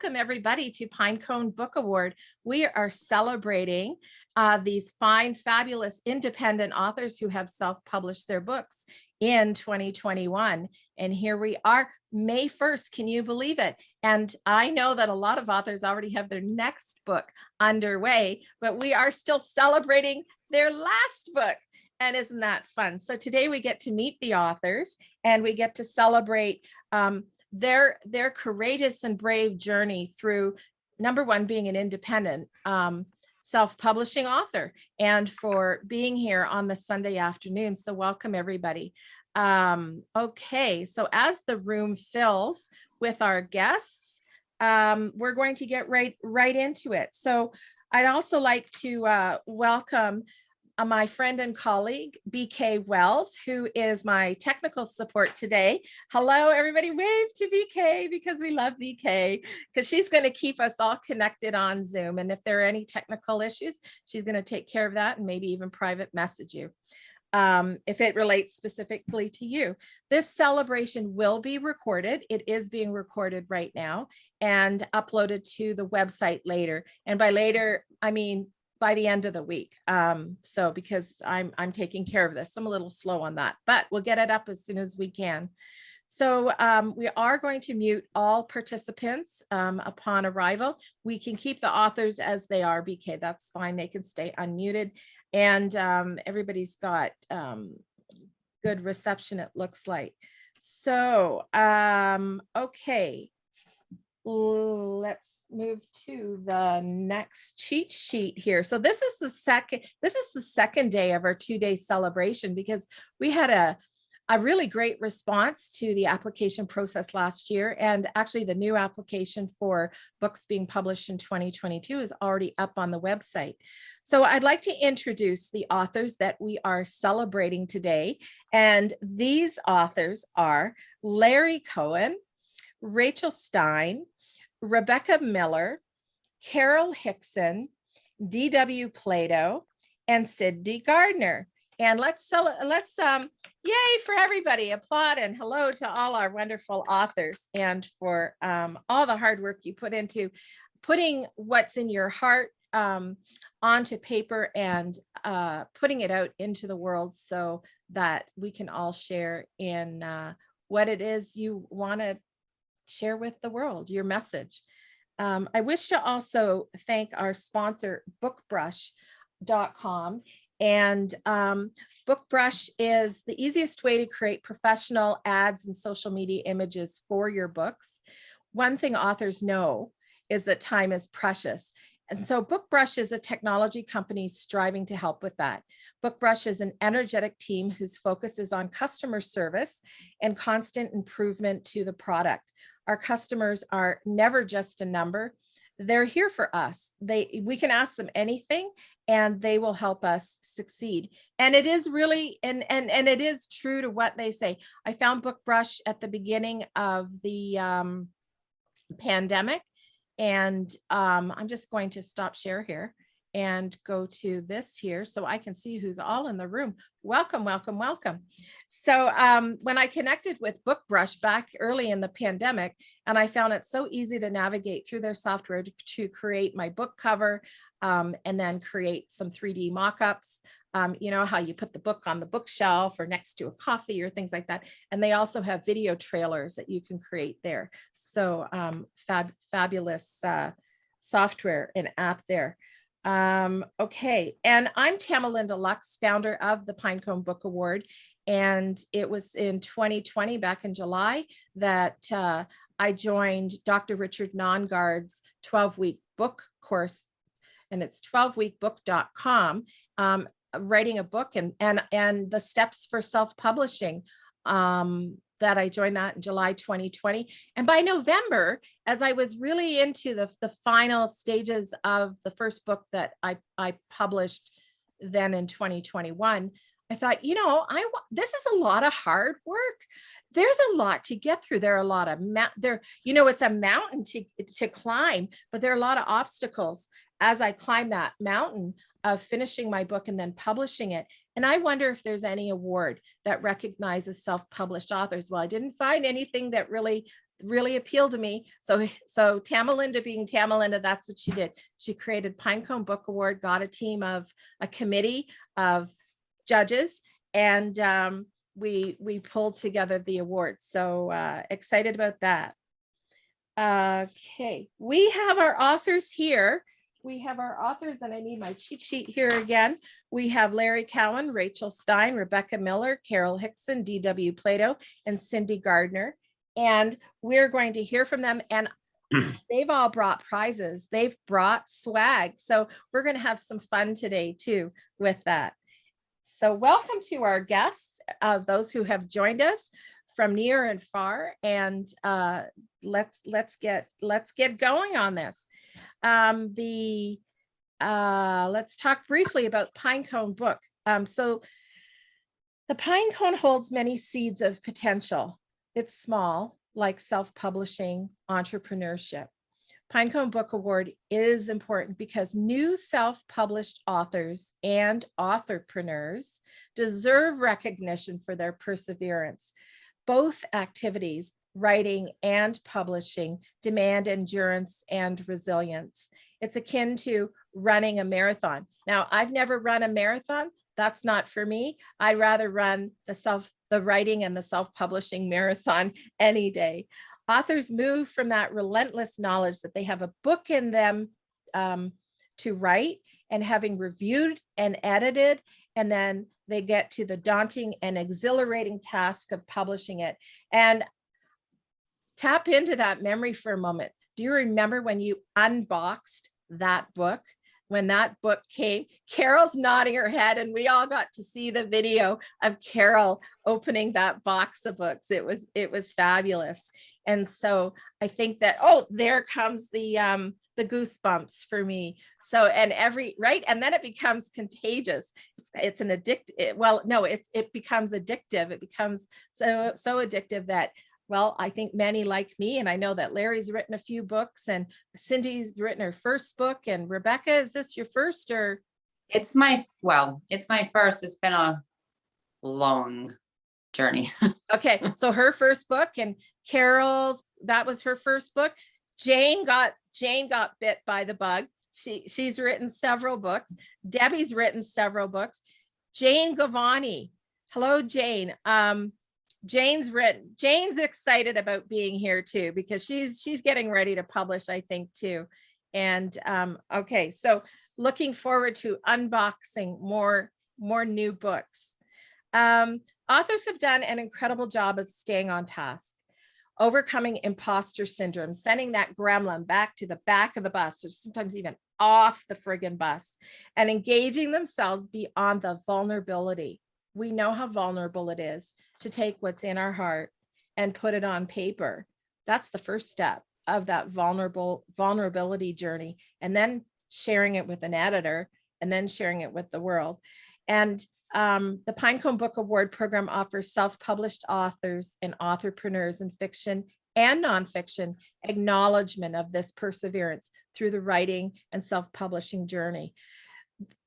welcome everybody to Pinecone Book Award. We are celebrating these fine, fabulous, independent authors who have self-published their books in 2021. And here we are, May 1st. Can you believe it? And I know that a lot of authors already have their next book underway, but we are still celebrating their last book. And isn't that fun? So today we get to meet the authors and we get to celebrate their courageous and brave journey through, number one, being an independent self-publishing author, and for being here on the Sunday afternoon. So welcome everybody. Okay, so as the room fills with our guests, we're going to get right into it. So I'd also like to welcome my friend and colleague, BK Wells, who is my technical support today. Hello, everybody. Wave to BK because we love BK, because she's going to keep us all connected on Zoom. And if there are any technical issues, she's going to take care of that and maybe even private message you if it relates specifically to you. This celebration will be recorded. It is being recorded right now and uploaded to the website later. And by later, I mean by the end of the week. So because I'm taking care of this, I'm a little slow on that, but we'll get it up as soon as we can. So we are going to mute all participants upon arrival. We can keep the authors as they are, BK, that's fine. They can stay unmuted. And everybody's got good reception, it looks like. So, okay, let's move to the next cheat sheet here. So this is the second day of our 2-day celebration, because we had a really great response to the application process last year. And actually the new application for books being published in 2022 is already up on the website. So I'd like to introduce the authors that we are celebrating today. And these authors are Larry Cowan, Rachel Stein, Rebecca Miller, Carol Hickson, D.W. Plato, and Cynde Gardner. And let's yay for everybody, applaud and hello to all our wonderful authors, and for all the hard work you put into putting what's in your heart onto paper and putting it out into the world so that we can all share in what it is you want to share with the world, your message. I wish to also thank our sponsor, bookbrush.com. And BookBrush is the easiest way to create professional ads and social media images for your books. One thing authors know is that time is precious. And so BookBrush is a technology company striving to help with that. BookBrush is an energetic team whose focus is on customer service and constant improvement to the product. Our customers are never just a number. They're here for us. We can ask them anything and they will help us succeed. And it is really, and it is true to what they say. I found BookBrush at the beginning of the pandemic. And I'm just going to stop share here and go to this here so I can see who's all in the room. Welcome, welcome, welcome. So when I connected with BookBrush back early in the pandemic, and I found it so easy to navigate through their software to create my book cover and then create some 3D mock-ups. You know how you put the book on the bookshelf or next to a coffee or things like that. And they also have video trailers that you can create there. So fabulous software and app there. Okay, and I'm Tamalinda Lux, founder of the Pinecone Book Award. And it was in 2020, back in July, that I joined Dr. Richard Nongard's 12-week book course, and it's 12weekbook.com. Writing a book and the steps for self-publishing, that I joined that in July 2020. And by November, as I was really into the final stages of the first book that I published then in 2021, I thought, you know, this is a lot of hard work. There's a lot to get through. There are a lot of it's a mountain to climb, but there are a lot of obstacles as I climb that mountain of finishing my book and then publishing it. And I wonder if there's any award that recognizes self-published authors. Well, I didn't find anything that really really appealed to me. So Tamalinda being Tamalinda, that's what she did. She created Pinecone Book Award, got a committee of judges, and we pulled together the awards. So excited about that. Okay, we have our authors here. We have our authors, and I need my cheat sheet here again. We have Larry Cowan, Rachel Stein, Rebecca Miller, Carol Hickson, D.W. Plato, and Cynde Gardner. And we're going to hear from them. And they've all brought prizes. They've brought swag. So we're going to have some fun today too with that. So welcome to our guests, those who have joined us from near and far. And let's get going on this. Let's talk briefly about Pinecone book. So the Pinecone holds many seeds of potential. It's small, like self-publishing, entrepreneurship. Pinecone Book Award is important because new self-published authors and authorpreneurs deserve recognition for their perseverance. Both activities, writing and publishing, demand endurance and resilience. It's akin to running a marathon. Now, I've never run a marathon. That's not for me. I'd rather run the writing and the self-publishing marathon any day. Authors move from that relentless knowledge that they have a book in them to write, and having reviewed and edited, and then they get to the daunting and exhilarating task of publishing it. And tap into that memory for a moment. Do you remember when you unboxed that book? When that book came, Carol's nodding her head, and we all got to see the video of Carol opening that box of books. It was fabulous. And so I think that, oh, there comes the goosebumps for me. So, and and then it becomes contagious. It's an addictive. Well, no, it becomes addictive. It becomes so addictive that, well, I think many like me, and I know that Larry's written a few books, and Cynde's written her first book. And Rebecca, is this your first, or? It's my first. It's been a long journey. Okay, so her first book, and Carol's, that was her first book. Jane got bit by the bug. She's written several books. Debbie's written several books. Jane Gavani. Hello, Jane. Jane's excited about being here too, because she's getting ready to publish, I think, too. And okay, so looking forward to unboxing more new books. Authors have done an incredible job of staying on task, overcoming imposter syndrome, sending that gremlin back to the back of the bus, or sometimes even off the friggin' bus, and engaging themselves beyond the vulnerability. We know how vulnerable it is to take what's in our heart and put it on paper. That's the first step of that vulnerability journey, and then sharing it with an editor, and then sharing it with the world. And the Pinecone Book Award program offers self-published authors and authorpreneurs in fiction and nonfiction acknowledgement of this perseverance through the writing and self-publishing journey.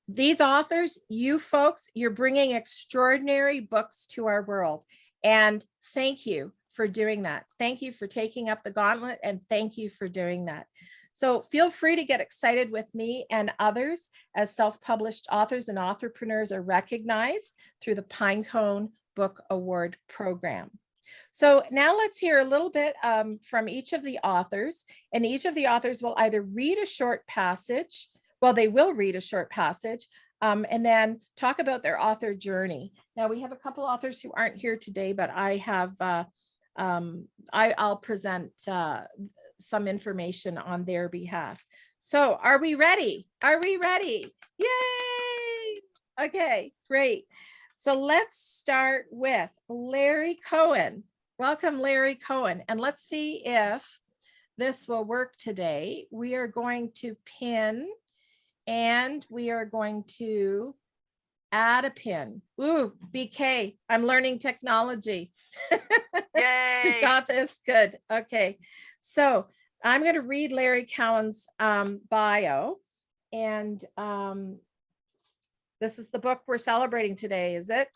These authors, you folks, you're bringing extraordinary books to our world. And thank you for doing that. Thank you for taking up the gauntlet, and thank you for doing that. So feel free to get excited with me and others as self-published authors and authorpreneurs are recognized through the Pinecone Book Award program. So now let's hear a little bit from each of the authors, and each of the authors will either read a short passage. Well, they will read a short passage and then talk about their author journey. Now we have a couple authors who aren't here today, but I have, I'll present some information on their behalf. So are we ready? Are we ready? Yay! Okay, great. So let's start with Larry Cowan. Welcome, Larry Cowan. And let's see if this will work today. We are going to pin, and we are going to add a pin. Ooh, BK, I'm learning technology. Yay! We got this, good. Okay, so I'm going to read Larry Cowan's bio, and this is the book we're celebrating today, is it?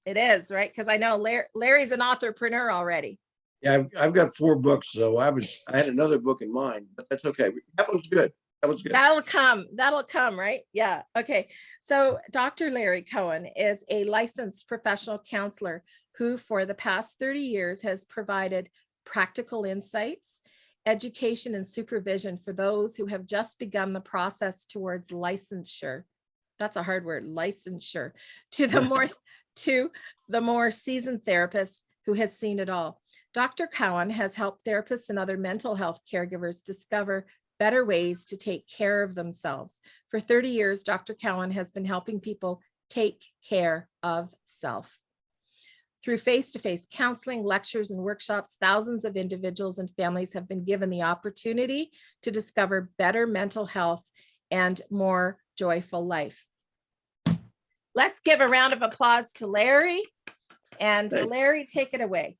It is, right? Because I know Larry's an authorpreneur already. Yeah, I've got 4 books, so I had another book in mind, but that's okay. That was good. That was good. That'll come, right? Yeah. Okay. So Dr. Larry Cowan is a licensed professional counselor who for the past 30 years has provided practical insights, education, and supervision for those who have just begun the process towards licensure. That's a hard word, licensure, to the more seasoned therapist who has seen it all. Dr. Cowan has helped therapists and other mental health caregivers discover better ways to take care of themselves. For 30 years, Dr. Cowan has been helping people take care of self. Through face-to-face counseling, lectures, and workshops, thousands of individuals and families have been given the opportunity to discover better mental health and more joyful life. Let's give a round of applause to Larry. And Thanks. Larry, take it away.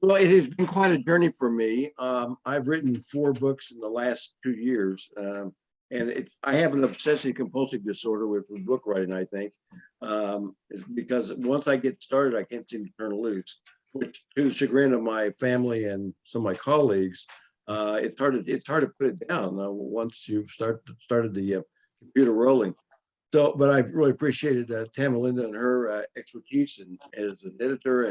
Well, it has been quite a journey for me. I've written 4 books in the last 2 years. And I have an obsessive compulsive disorder with book writing, I think, because once I get started, I can't seem to turn loose, which to the chagrin of my family and some of my colleagues, it's hard to put it down once you've started the computer rolling. So, but I really appreciated Tamalinda and her expertise and as an editor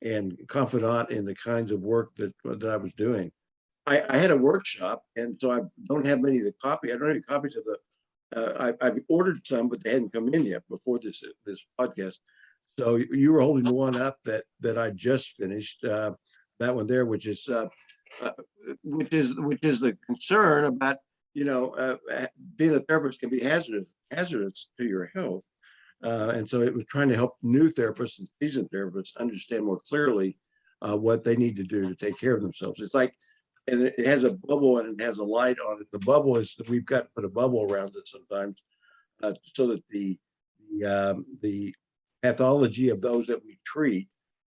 and confidant in the kinds of work that I was doing. I had a workshop, and so I don't have many of the copies. I don't have any copies of the. I've ordered some, but they hadn't come in yet before this podcast. So you were holding the one up that I just finished. That one there, which is the concern about being a therapist can be hazardous to your health, and so it was trying to help new therapists and seasoned therapists understand more clearly what they need to do to take care of themselves. It's like. And it has a bubble and it has a light on it. The bubble is that we've got to put a bubble around it sometimes so that the pathology of those that we treat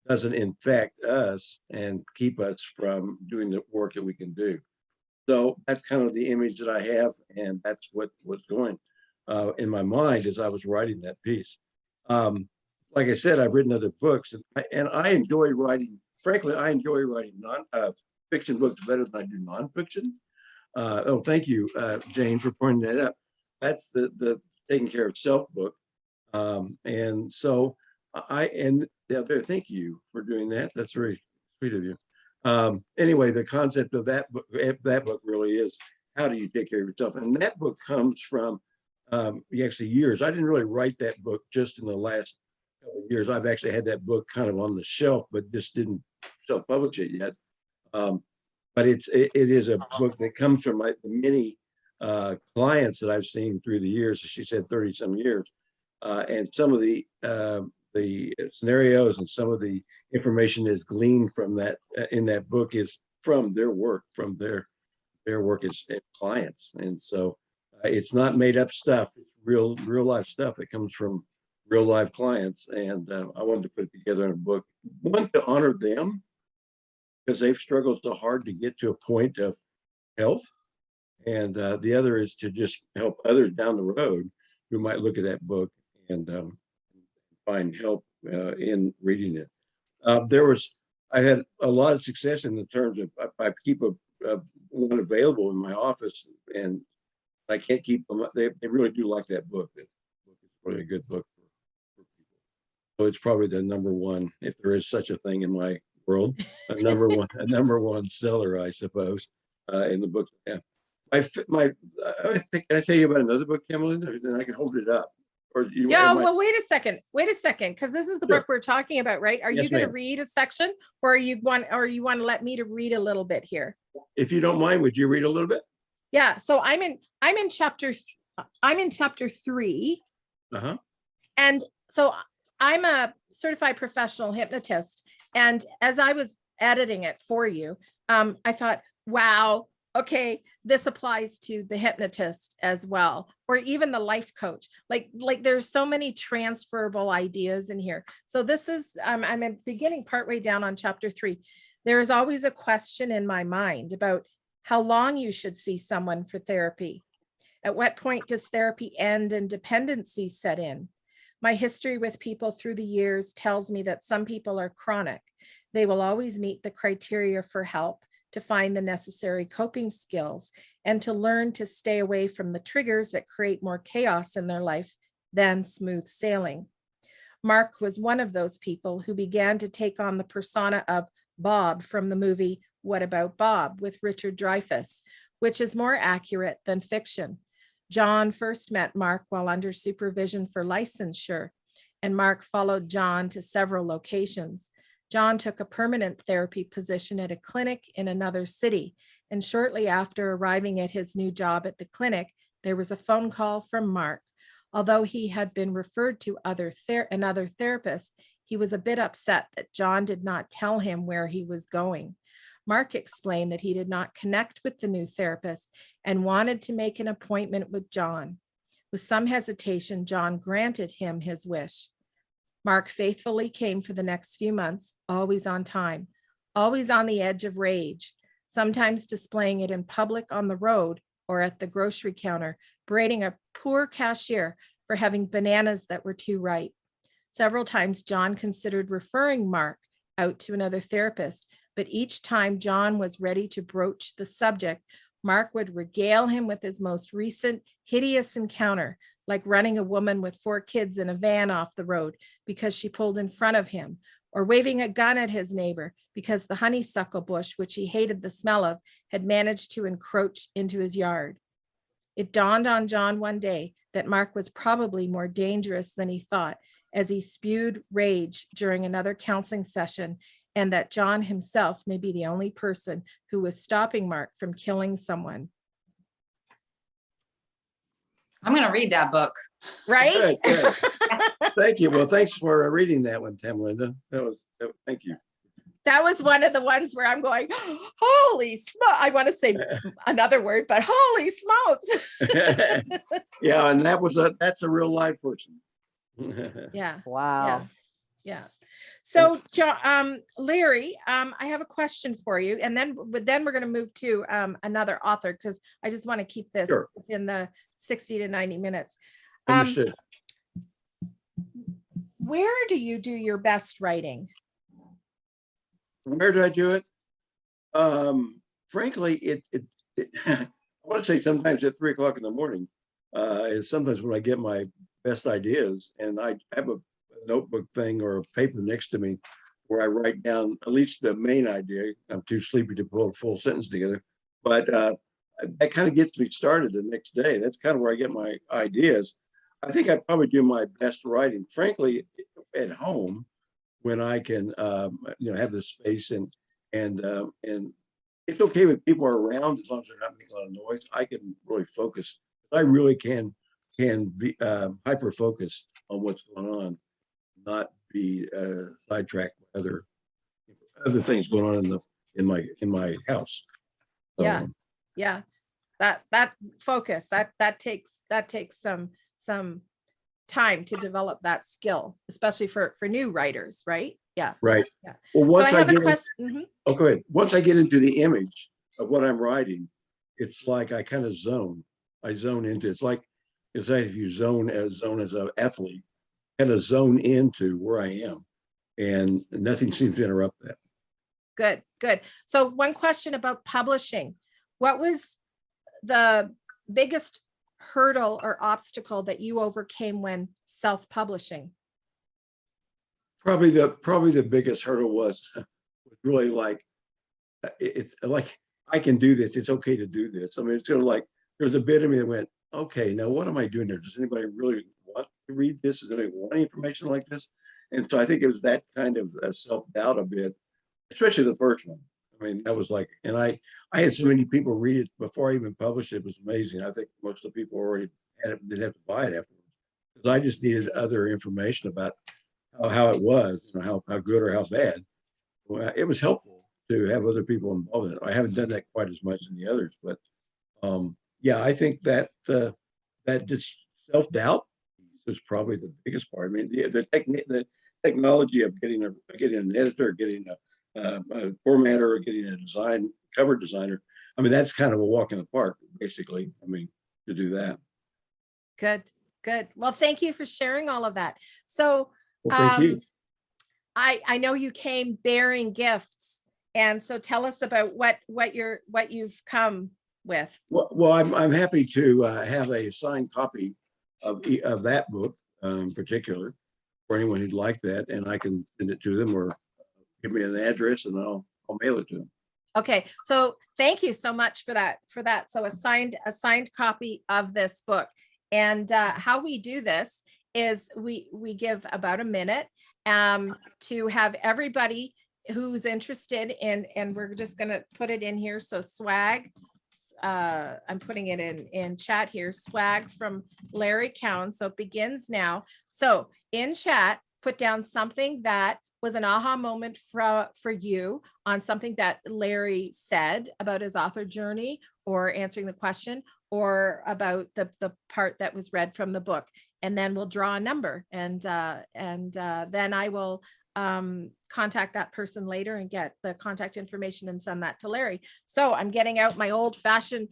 doesn't infect us and keep us from doing the work that we can do. So that's kind of the image that I have, and that's what was going in my mind as I was writing that piece. Like I said, I've written other books, and I enjoy writing. Frankly, I enjoy writing fiction books better than I do nonfiction. Oh, thank you, Jane, for pointing that out. That's the taking care of self book. And so thank you for doing that. That's very sweet of you. Anyway, the concept of that book really is how do you take care of yourself? And that book comes from actually years. I didn't really write that book just in the last couple of years. I've actually had that book kind of on the shelf, but just didn't self-publish it yet. But it is a book that comes from the many clients that I've seen through the years. As she said, 30 some years, and some of the scenarios and some of the information that's gleaned from that in that book is from their work, from their work as clients. And so it's not made up stuff. It's real life stuff. It comes from real life clients, and I wanted to put it together in a book. One, to honor them, because they've struggled so hard to get to a point of health. And the other is to just help others down the road who might look at that book and find help in reading it. I had a lot of success in the terms of, I keep one available in my office, and I can't keep them. They really do like that book. That book is really a good book for people. So it's probably the number one, if there is such a thing in my world, a number one seller, I suppose, in the book. Yeah. Can I tell you about another book, Tamalinda? Then I can hold it up. Or well, wait a second, because this is the book we're talking about, right? Are you going to read a section, or you want to let me to read a little bit here? If you don't mind, would you read a little bit? Yeah. So I'm in chapter 3. Uh-huh. And so I'm a certified professional hypnotist. And as I was editing it for you, I thought, wow, okay, this applies to the hypnotist as well, or even the life coach. Like there's so many transferable ideas in here. So this is, I'm beginning partway down on chapter 3. There is always a question in my mind about how long you should see someone for therapy. At what point does therapy end and dependency set in? My history with people through the years tells me that some people are chronic. They will always meet the criteria for help, to find the necessary coping skills, and to learn to stay away from the triggers that create more chaos in their life than smooth sailing. Mark was one of those people who began to take on the persona of Bob from the movie What About Bob with Richard Dreyfuss, which is more accurate than fiction. John first met Mark while under supervision for licensure, and Mark followed John to several locations. John took a permanent therapy position at a clinic in another city, and shortly after arriving at his new job at the clinic, there was a phone call from Mark. Although he had been referred to another therapist, he was a bit upset that John did not tell him where he was going. Mark explained that he did not connect with the new therapist and wanted to make an appointment with John. With some hesitation, John granted him his wish. Mark faithfully came for the next few months, always on time, always on the edge of rage, sometimes displaying it in public on the road or at the grocery counter, berating a poor cashier for having bananas that were too ripe. Several times, John considered referring Mark out to another therapist, but each time John was ready to broach the subject, Mark would regale him with his most recent hideous encounter, like running a woman with 4 kids in a van off the road because she pulled in front of him, or waving a gun at his neighbor because the honeysuckle bush, which he hated the smell of, had managed to encroach into his yard. It dawned on John one day that Mark was probably more dangerous than he thought, as he spewed rage during another counseling session, and that John himself may be the only person who was stopping Mark from killing someone. I'm going to read that book. Right? Good. Thank you. Well, thanks for reading that one, Linda. Thank you. That was one of the ones where I'm going, holy smoke. I want to say another word, but holy smokes. Yeah, and that's a real life person. Yeah. Wow. Yeah. So, Larry, I have a question for you, and then we're going to move to another author, because I just want to keep this within the 60 to 90 minutes. Understood. Where do you do your best writing? Where do I do it? Frankly, I want to say sometimes at 3 o'clock in the morning is sometimes when I get my best ideas, and I have a notebook thing or a paper next to me where I write down at least the main idea. I'm too sleepy to pull a full sentence together, but that kind of gets me started the next day. That's kind of where I get my ideas. I think I probably do my best writing, frankly, at home, when I can, have the space and it's okay with people are around as long as they're not making a lot of noise. I can really focus. I really can be hyper focused on what's going on, not be sidetracked by other things going on in my house. So, Yeah. That focus, that takes some time to develop that skill, especially for new writers, right? Yeah. right. Yeah. Well, once So I I have a get question. oh, go ahead. Once I get into the image of what I'm writing, it's like I kind of zone. I zone into. It's like if you zone as an athlete, kind of zone into where I am, and nothing seems to interrupt that. Good. So one question about publishing. What was the biggest hurdle or obstacle that you overcame when self-publishing? Probably the biggest hurdle was really like, it's like, I can do this. It's okay to do this. I mean, it's kind of like, there's a bit of me that went, okay, now what am I doing here? Does anybody really want to read this? Does anybody want information like this? And so I think it was that kind of self-doubt a bit, especially the first one. I mean, that was like, and I had so many people read it before I even published it. It was amazing. I think most of the people already had it, didn't have to buy it afterwards, because I just needed other information about how it was, how good or how bad. Well, it was helpful to have other people involved in it. I haven't done that quite as much in the others, but yeah, I think that that just self-doubt was probably the biggest part. I mean, the technology of getting an editor, getting a formatter, or getting a cover designer. I mean, that's kind of a walk in the park, basically. I mean, to do that. Good. Well, thank you for sharing all of that. So, Well, thank you. I know you came bearing gifts. And so tell us about what you've come with. Well, I'm happy to have a signed copy of that book in particular for anyone who'd like that, and I can send it to them or give me an address and I'll mail it to them. Okay, so thank you so much for that. So a signed copy of this book. And how we do this is we give about a minute to have everybody who's interested in, and we're just going to put it in here. So swag, I'm putting it in chat here, swag from Larry Cowan. So it begins now. So in chat, put down something that was an aha moment for you on something that Larry said about his author journey or answering the question or about the part that was read from the book. And then we'll draw a number and then I will contact that person later and get the contact information and send that to Larry. So I'm getting out my old fashioned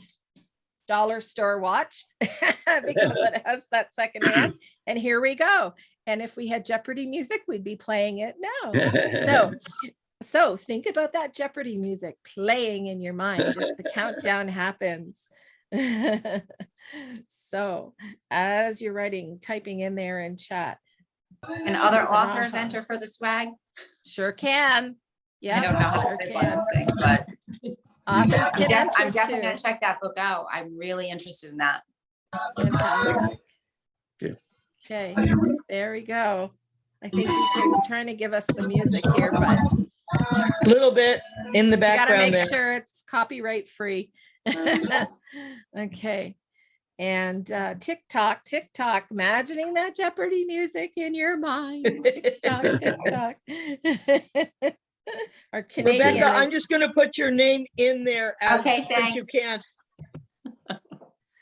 dollar store watch because it has that second hand. And here we go. And if we had Jeopardy music, we'd be playing it now. So think about that Jeopardy music playing in your mind as the countdown happens. So as you're writing, typing in there in chat. And other authors enter for the swag? Sure can. Yeah, I don't know how sure to can. this thing, but Authors can I'm enter definitely too. gonna check that book out. I'm really interested in that. Fantastic. Okay. Okay, there we go. I think he's trying to give us some music here, but A little bit in the you gotta background make there. sure it's copyright free. Okay. And tick tock, imagining that Jeopardy music in your mind. Tick tock, tick tock. Our Canadian. Rebecca, I'm just gonna put your name in there as Okay, since you thanks. can't.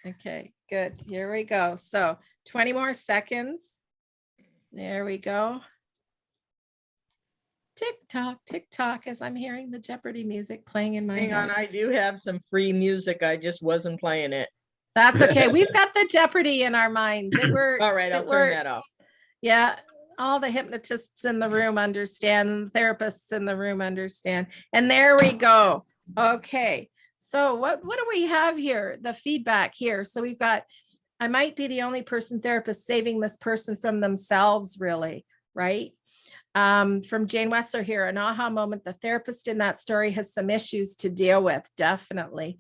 Okay, good. Here we go. So 20 more seconds. There we go. Tick tock, as I'm hearing the Jeopardy music playing in my Hang on, head. I do have some free music. I just wasn't playing it. That's okay. We've got the Jeopardy in our minds. It works. All right, I'll turn that off. Yeah. All the hypnotists in the room understand, therapists in the room understand. And there we go. Okay. So what do we have here? The feedback here. So we've got, I might be the only person therapist saving this person from themselves, really, right? From Jane Wessler here, an aha moment. The therapist in that story has some issues to deal with, definitely.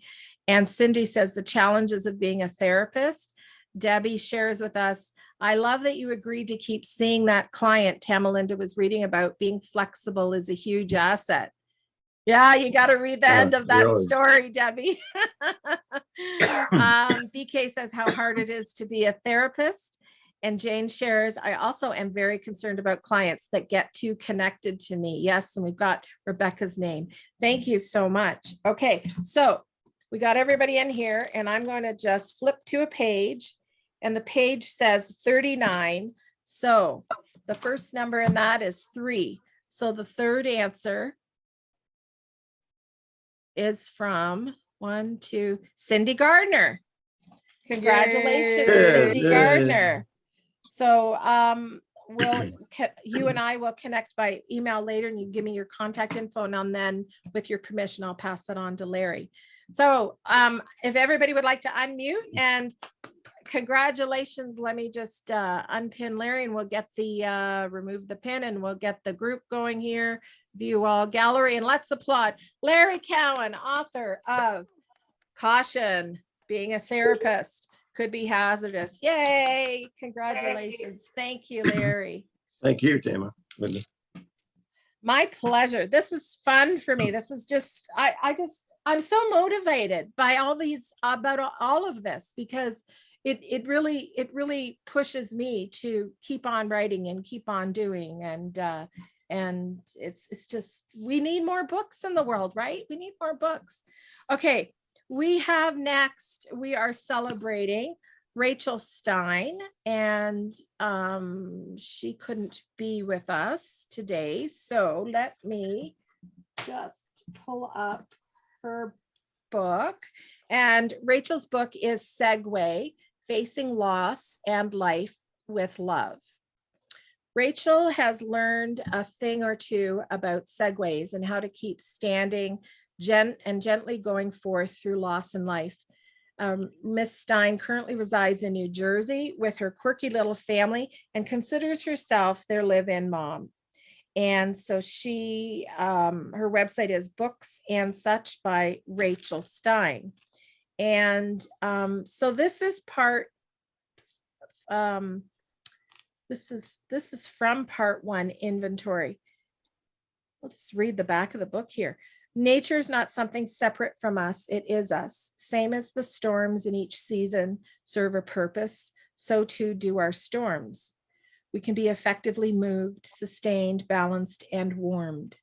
And Cynde says the challenges of being a therapist. Debbie shares with us, I love that you agreed to keep seeing that client Tamalinda was reading about. Being flexible is a huge asset. Yeah, you got to read the end of that really. story, Debbie. BK says how hard it is to be a therapist. And Jane shares, I also am very concerned about clients that get too connected to me. Yes, and we've got Rebecca's name. Thank you so much. Okay, so we got everybody in here, and I'm going to just flip to a page, and the page says 39. So the first number in that is 3. So the third answer is from Cynde Gardner. Congratulations, Yay. Cynde Gardner. So you and I will connect by email later, and you give me your contact info, and then with your permission, I'll pass that on to Larry. So if everybody would like to unmute, and congratulations, let me just unpin Larry, and we'll get the remove the pin, and we'll get the group going here. View all gallery, and let's applaud Larry Cowan, author of Caution, Being a Therapist Could Be Hazardous. Yay! Congratulations. Thank you, Larry. Thank you, Tama. My pleasure. This is fun for me. This is just, I'm so motivated by all these, about all of this, because it really pushes me to keep on writing and keep on doing. And it's just, we need more books in the world, right? We need more books. Okay. We have next, we are celebrating Rachel Stein, and she couldn't be with us today. So let me just pull up her book. And Rachel's book is Segue, Facing Loss and Life with Love. Rachel has learned a thing or two about segues and how to keep standing and gently going forth through loss in life. Miss Stein currently resides in New Jersey with her quirky little family and considers herself their live-in mom. And so she, her website is Books and Such by Rachel Stein. And so this is part, this is from part 1 inventory. I'll just read the back of the book here. Nature is not something separate from us. It is us. Same as the storms in each season serve a purpose, so too do our storms. We can be effectively moved, sustained, balanced, and warmed.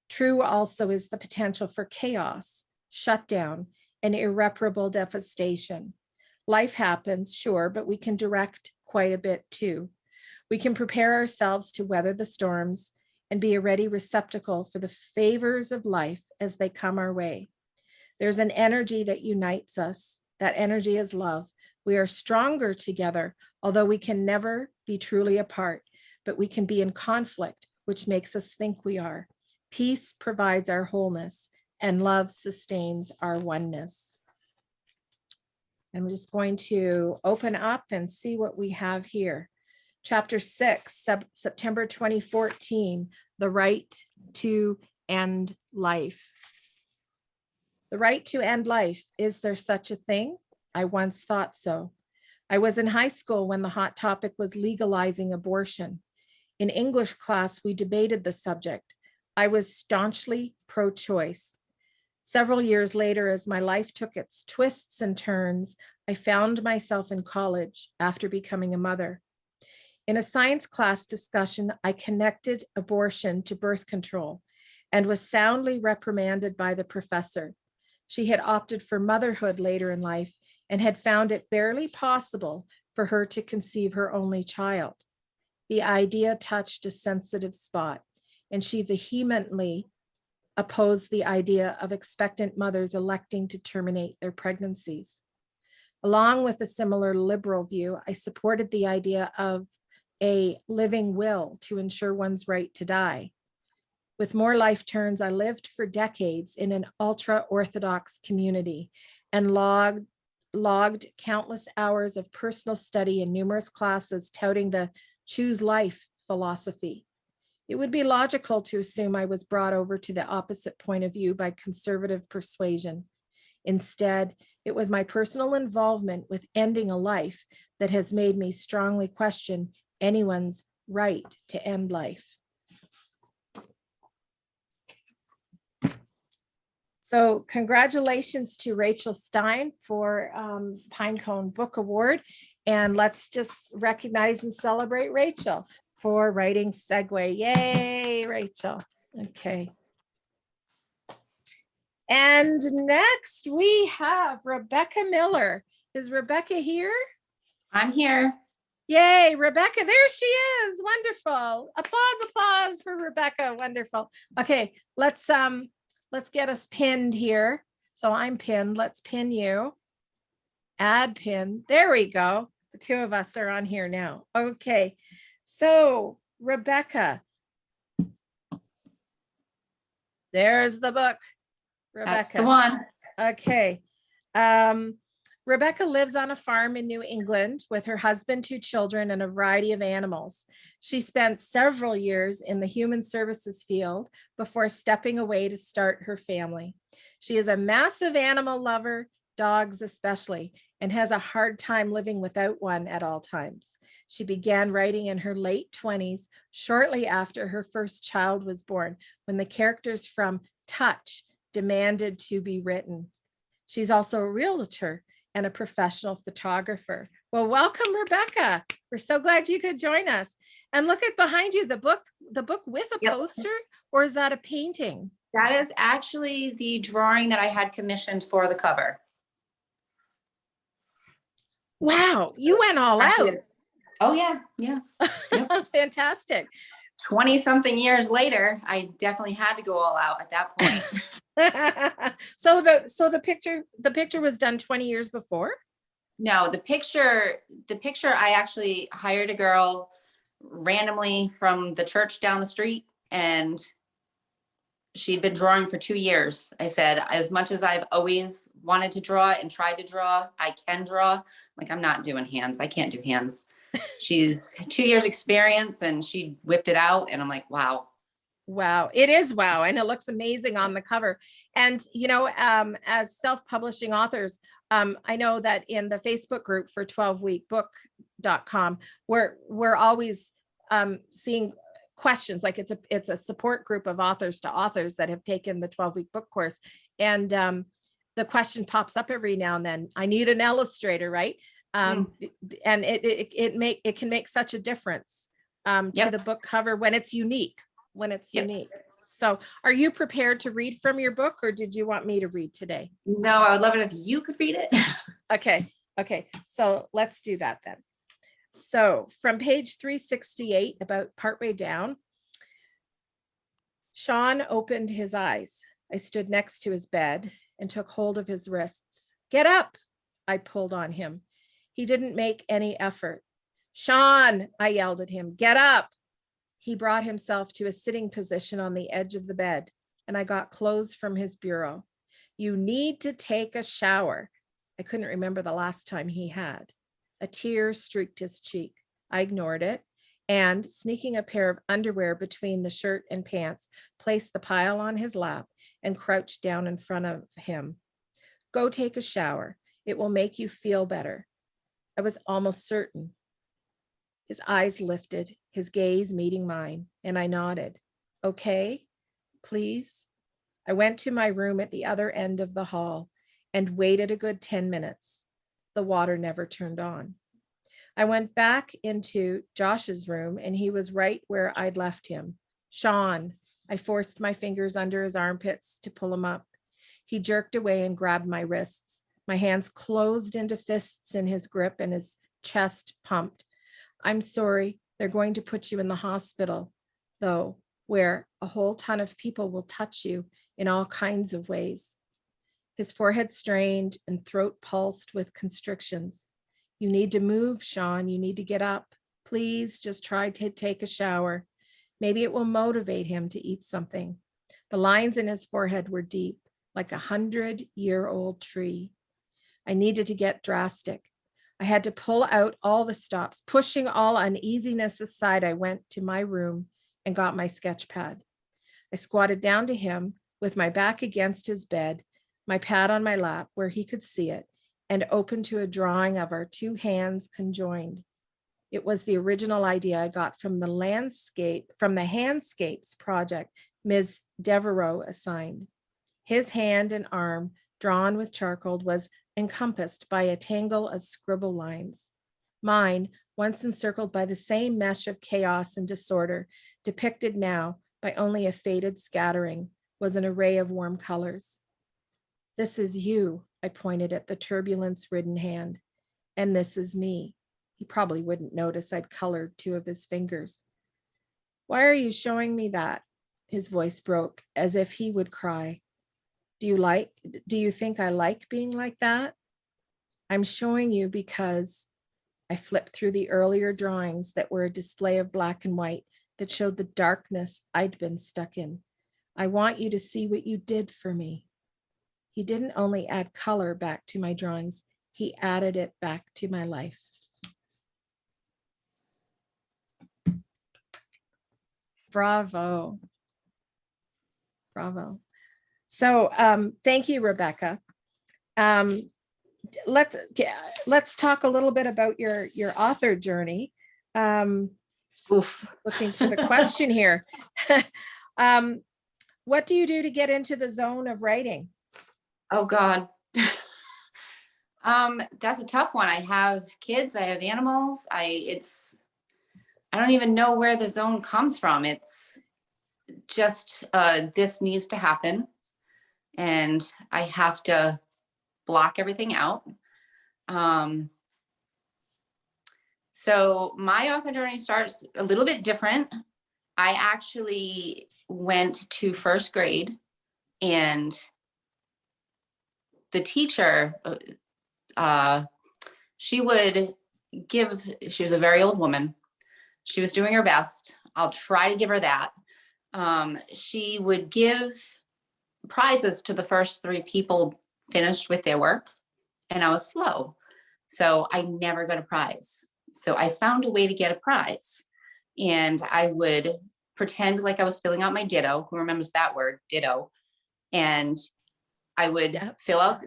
True also is the potential for chaos, shutdown, and irreparable devastation. Life happens, sure, but we can direct quite a bit too. We can prepare ourselves to weather the storms and be a ready receptacle for the favors of life as they come our way. There's an energy that unites us. That energy is love. We are stronger together, although we can never be truly apart, but we can be in conflict, which makes us think we are. Peace provides our wholeness, and love sustains our oneness. I'm just going to open up and see what we have here. Chapter 6, September 2014, The Right to End Life. The right to end life. Is there such a thing? I once thought so. I was in high school when the hot topic was legalizing abortion. In English class, we debated the subject. I was staunchly pro-choice. Several years later, as my life took its twists and turns, I found myself in college after becoming a mother. In a science class discussion, I connected abortion to birth control and was soundly reprimanded by the professor. She had opted for motherhood later in life and had found it barely possible for her to conceive her only child. The idea touched a sensitive spot, and she vehemently opposed the idea of expectant mothers electing to terminate their pregnancies. Along with a similar liberal view, I supported the idea of a living will to ensure one's right to die. With more life turns, I lived for decades in an ultra-Orthodox community and logged countless hours of personal study and numerous classes touting the choose life philosophy. It would be logical to assume I was brought over to the opposite point of view by conservative persuasion. Instead, it was my personal involvement with ending a life that has made me strongly question anyone's right to end life. So congratulations to Rachel Stein for Pinecone Book Award. And let's just recognize and celebrate Rachel for writing Segue. Yay, Rachel. Okay. And next we have Rebecca Miller. Is Rebecca here? I'm here. Yay, Rebecca, there she is. Wonderful. Applause for Rebecca. Wonderful. Okay, let's get us pinned here. So I'm pinned. Let's pin you. Add pin. There we go. The two of us are on here now. Okay. So Rebecca. There's the book. Rebecca. That's the one. Okay. Rebecca lives on a farm in New England with her husband, 2 children, and a variety of animals. She spent several years in the human services field before stepping away to start her family. She is a massive animal lover, dogs especially, and has a hard time living without one at all times. She began writing in her late 20s, shortly after her first child was born, when the characters from Touch demanded to be written. She's also a realtor and a professional photographer. Well, welcome, Rebecca. We're so glad you could join us. And look at behind you, the book with a poster, or is that a painting? That is actually the drawing that I had commissioned for the cover. Wow, you went all Actually, out. Oh yeah, yeah. Yep. Fantastic. 20 something years later, I definitely had to go all out at that point. So the picture was done 20 years before? No, the picture, I actually hired a girl randomly from the church down the street, and she'd been drawing for 2 years. I said, as much as I've always wanted to draw and tried to draw, I can draw. Like, I'm not doing hands. I can't do hands. She's 2 years experience, and she whipped it out. And I'm like, wow. Wow, it is wow, and it looks amazing on the cover. And as self-publishing authors, I know that in the Facebook group for 12weekbook.com, we're always seeing questions. Like it's a support group of authors to authors that have taken the 12-week book course, and the question pops up every now and then. I need an illustrator, right? And it can make such a difference to the book cover when it's unique. So are you prepared to read from your book, or did you want me to read today? No, I would love it if you could read it. Okay. So let's do that then. So from page 368, about partway down, Sean opened his eyes. I stood next to his bed and took hold of his wrists. Get up, I pulled on him. He didn't make any effort. Sean, I yelled at him, get up. He brought himself to a sitting position on the edge of the bed, and I got clothes from his bureau. You need to take a shower. I couldn't remember the last time he had. A tear streaked his cheek. I ignored it, and sneaking a pair of underwear between the shirt and pants, placed the pile on his lap and crouched down in front of him. Go take a shower. It will make you feel better. I was almost certain. His eyes lifted, his gaze meeting mine, and I nodded. Okay, please. I went to my room at the other end of the hall and waited a good 10 minutes. The water never turned on. I went back into Josh's room, and he was right where I'd left him. Sean, I forced my fingers under his armpits to pull him up. He jerked away and grabbed my wrists. My hands closed into fists in his grip, and his chest pumped. I'm sorry, they're going to put you in the hospital, though, where a whole ton of people will touch you in all kinds of ways. His forehead strained and throat pulsed with constrictions. You need to move, Sean. You need to get up. Please just try to take a shower. Maybe it will motivate him to eat something. The lines in his forehead were deep, like a 100-year-old tree. I needed to get drastic. I had to pull out all the stops. Pushing all uneasiness aside, I went to my room and got my sketch pad. I squatted down to him with my back against his bed, my pad on my lap where he could see it, and opened to a drawing of our two hands conjoined. It was the original idea I got from the Handscapes project Ms. Devereaux assigned. His hand and arm, drawn with charcoal, was encompassed by a tangle of scribble lines. Mine, once encircled by the same mesh of chaos and disorder, depicted now by only a faded scattering, was an array of warm colors. This is you, I pointed at the turbulence-ridden hand, and this is me. He probably wouldn't notice I'd colored two of his fingers. Why are you showing me that? His voice broke as if he would cry. Do you think I like being like that? I'm showing you because I flipped through the earlier drawings that were a display of black and white that showed the darkness I'd been stuck in. I want you to see what you did for me. He didn't only add color back to my drawings, he added it back to my life. Bravo. Bravo. So thank you, Rebecca. Let's talk a little bit about your author journey. Looking for the question here. What do you do to get into the zone of writing? Oh God. That's a tough one. I have kids, I have animals. I don't even know where the zone comes from. It's just, this needs to happen. And I have to block everything out. So my author journey starts a little bit different. I actually went to first grade, and the teacher, she was a very old woman. she was doing her best. I'll try to give her that. She would give prizes to the first 3 people finished with their work, and I was slow. So I never got a prize. So I found a way to get a prize, and I would pretend like I was filling out my ditto. Who remembers that word, ditto? And I would fill out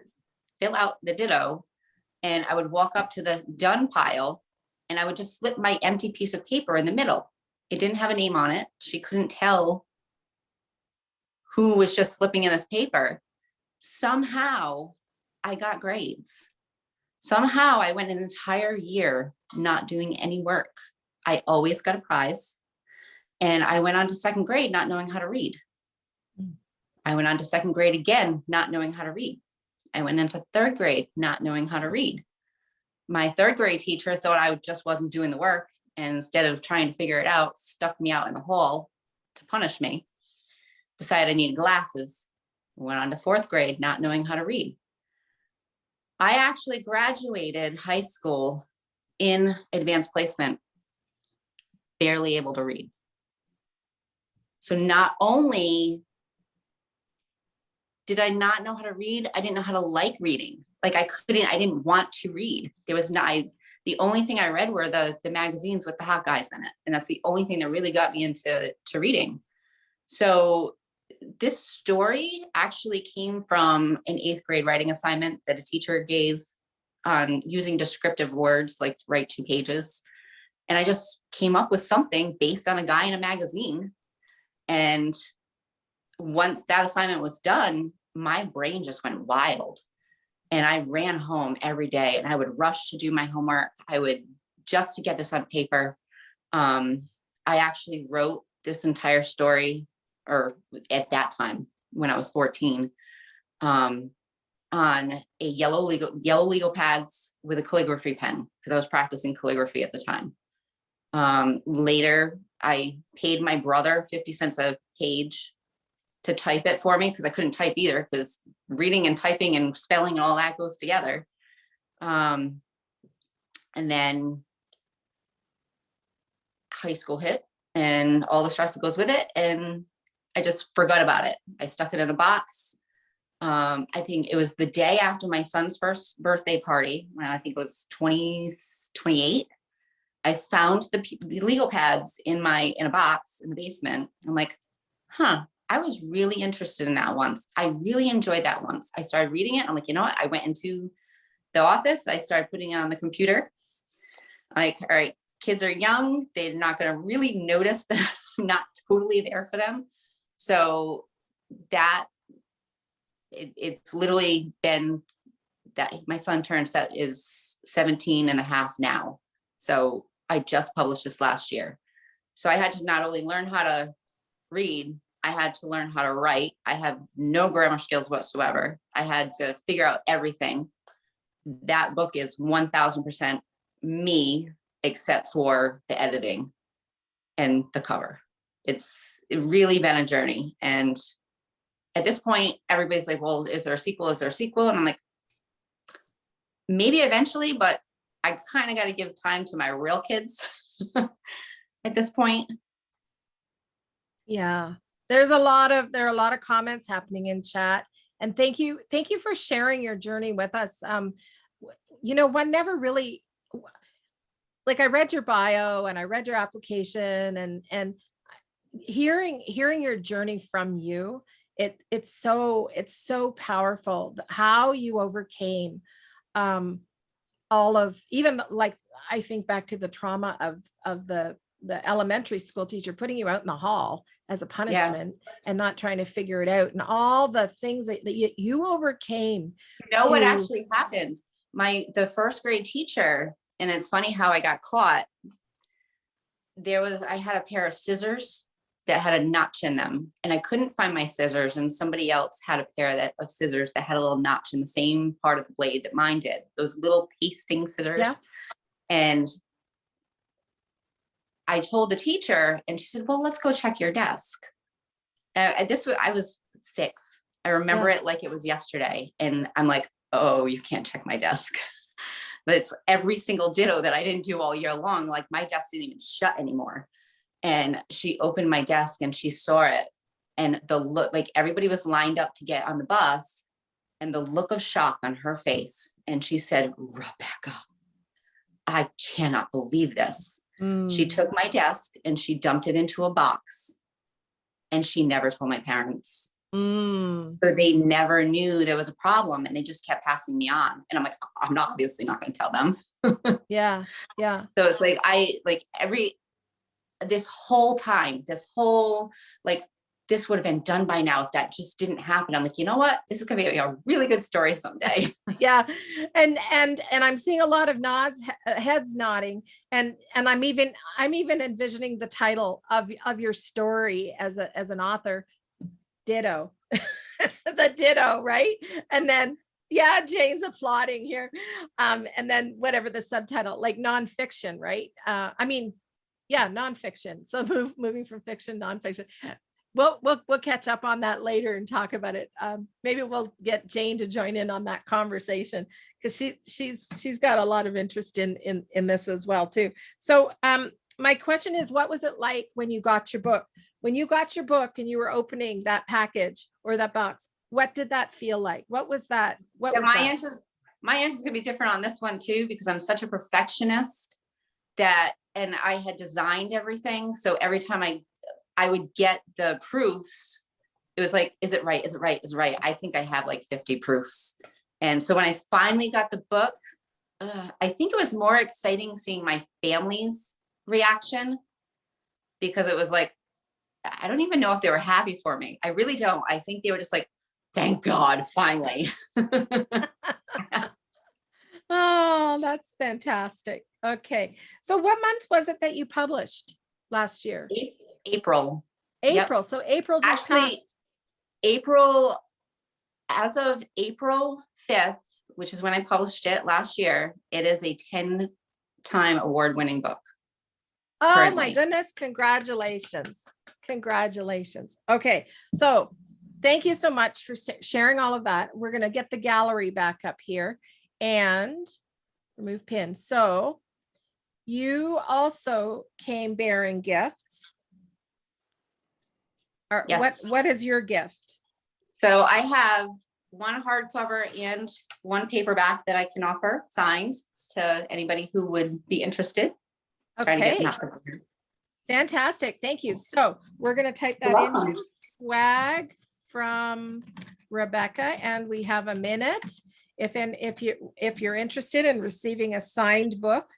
the ditto, and I would walk up to the done pile, and I would just slip my empty piece of paper in the middle. It didn't have a name on it. She couldn't tell who was just slipping in this paper. Somehow I got grades. Somehow I went an entire year not doing any work. I always got a prize. And I went on to 2nd grade not knowing how to read. I went on to 2nd grade again, not knowing how to read. I went into 3rd grade not knowing how to read. My 3rd grade teacher thought I just wasn't doing the work, and instead of trying to figure it out, stuck me out in the hall to punish me. Decided I needed glasses. Went on to 4th grade not knowing how to read. I actually graduated high school in advanced placement, barely able to read. So not only did I not know how to read, I didn't know how to like reading. Like I didn't want to read. There was not, the only thing I read were the magazines with the hot guys in it. And that's the only thing that really got me into reading. So this story actually came from an 8th grade writing assignment that a teacher gave on using descriptive words, like write 2 pages. And I just came up with something based on a guy in a magazine. And once that assignment was done, my brain just went wild. And I ran home every day, and I would rush to do my homework. I would just to get this on paper. I actually wrote this entire story, or at that time when I was 14, on a yellow legal pads with a calligraphy pen, because I was practicing calligraphy at the time. Later, I paid my brother 50 cents a page to type it for me, because I couldn't type either, because reading and typing and spelling and all that goes together. And then high school hit and all the stress that goes with it, and I just forgot about it. I stuck it in a box. I think it was the day after my son's first birthday party, when I think it was 28. I found the legal pads in a box in the basement. I'm like, I was really interested in that once. I really enjoyed that once. I started reading it. I'm like, you know what? I went into the office. I started putting it on the computer. Like, all right, kids are young. They're not going to really notice that I'm not totally there for them. So that it's literally been that my son is 17 and a half now. So I just published this last year. So I had to not only learn how to read, I had to learn how to write. I have no grammar skills whatsoever. I had to figure out everything. That book is 1000% me, except for the editing and the cover. It's really been a journey. And at this point, everybody's like, well, is there a sequel? Is there a sequel? And I'm like, maybe eventually, but I kind of got to give time to my real kids at this point. Yeah. There are a lot of comments happening in chat, and thank you for sharing your journey with us. One never really, like, I read your bio and I read your application, and hearing your journey from you, it's so powerful how you overcame all of, even like, I think back to the trauma of the elementary school teacher putting you out in the hall as a punishment, and not trying to figure it out, and all the things that you overcame. What actually happened? The 1st grade teacher, and it's funny how I got caught. I had a pair of scissors that had a notch in them, and I couldn't find my scissors, and somebody else had a pair of scissors that had a little notch in the same part of the blade that mine did, those little pasting scissors. Yeah. And I told the teacher, and she said, well, let's go check your desk. I was 6. I remember it like it was yesterday. And I'm like, oh, you can't check my desk. but it's every single ditto that I didn't do all year long. Like my desk didn't even shut anymore. And she opened my desk and she saw it. And the look, like everybody was lined up to get on the bus, and the look of shock on her face. And she said, Rebecca, I cannot believe this. She took my desk and she dumped it into a box, and she never told my parents. So they never knew there was a problem, and they just kept passing me on. And I'm like, I'm not obviously not going to tell them. Yeah. Yeah. So it's like this whole time, this would have been done by now if that just didn't happen. I'm like, you know what? This is going to be a really good story someday. Yeah. And I'm seeing a lot of nods, heads nodding. And I'm even envisioning the title of your story as an author, Ditto, the ditto, right? And then, yeah, Jane's applauding here. And then whatever the subtitle, like nonfiction, right? Yeah, nonfiction. So moving from fiction, nonfiction. We'll catch up on that later and talk about it. Maybe we'll get Jane to join in on that conversation, because she's got a lot of interest in this as well too. So my question is, what was it like when you got your book? When you got your book and you were opening that package or that box, what did that feel like? What was that? My answer is gonna be different on this one too, because I'm such a perfectionist and I had designed everything. So every time I would get the proofs, it was like, is it right? Is it right? Is it right? I think I have like 50 proofs. And so when I finally got the book, I think it was more exciting seeing my family's reaction, because it was like, I don't even know if they were happy for me. I really don't. I think they were just like, thank God, finally. Oh, that's fantastic. Okay. So what month was it that you published last year? April. April. Yep. So April just actually passed. April, as of April 5th, which is when I published it last year, it is a 10-time award-winning book. Oh currently. My goodness. Congratulations. Congratulations. Okay. So thank you so much for sharing all of that. We're going to get the gallery back up here and remove pins. So you also came bearing gifts. Yes. What is your gift? So I have one hardcover and one paperback that I can offer signed to anybody who would be interested. Okay. Fantastic. Thank you. So we're going to type that into swag from Rebecca, and we have a minute. If you're interested in receiving a signed book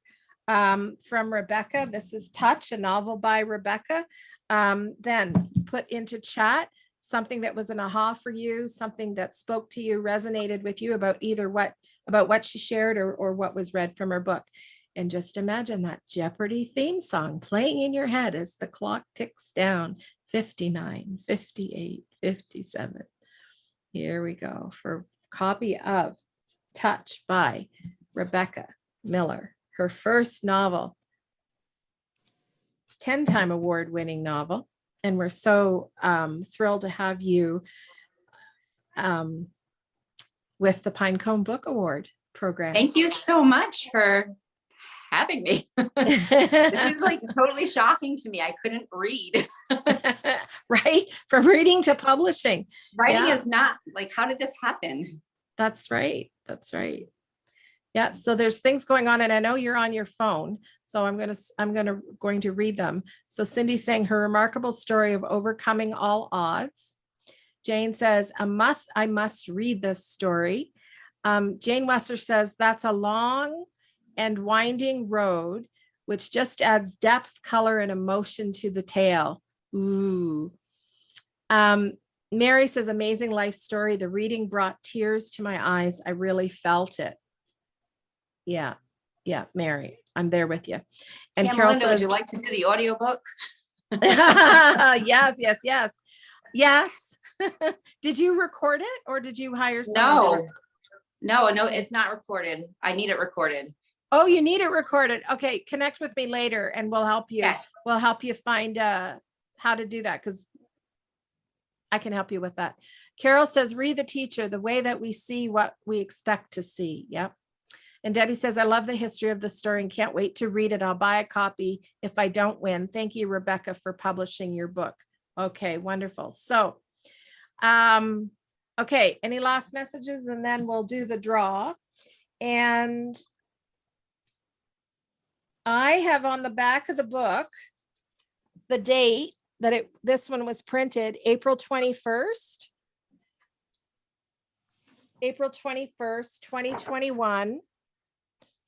from Rebecca, this is Touch, a novel by Rebecca, then put into chat something that was an aha for you, something that spoke to you, resonated with you about what she shared or what was read from her book. And just imagine that Jeopardy theme song playing in your head as the clock ticks down. 59, 58, 57. Here we go for copy of Touch by Rebecca Miller, her first novel, 10-time award-winning novel. And we're so thrilled to have you with the Pinecone Book Award program. Thank you so much for having me. This is like totally shocking to me. I couldn't read. Right? From reading to publishing. Writing is not like, how did this happen? That's right. That's right. Yeah. So there's things going on, and I know you're on your phone, so I'm going to read them. So Cynde saying her remarkable story of overcoming all odds. Jane says, I must read this story. Jane Wester says that's a long and winding road, which just adds depth, color, and emotion to the tale. Ooh. Mary says, amazing life story. The reading brought tears to my eyes. I really felt it. Yeah. Yeah, Mary, I'm there with you. And Carol Melinda, says, would you like to do the audiobook? yes. Did you record it or did you hire someone? No, it's not recorded. I need it recorded. Oh, you need it recorded. Okay, connect with me later and we'll help you. Okay. We'll help you find how to do that, because I can help you with that. Carol says, read the teacher, the way that we see what we expect to see. Yep. And Debbie says, I love the history of the story and can't wait to read it. I'll buy a copy if I don't win. Thank you, Rebecca, for publishing your book. Okay, wonderful. So, okay, any last messages? And then we'll do the draw. And I have on the back of the book the date that this one was printed, April 21st. April 21st, 2021.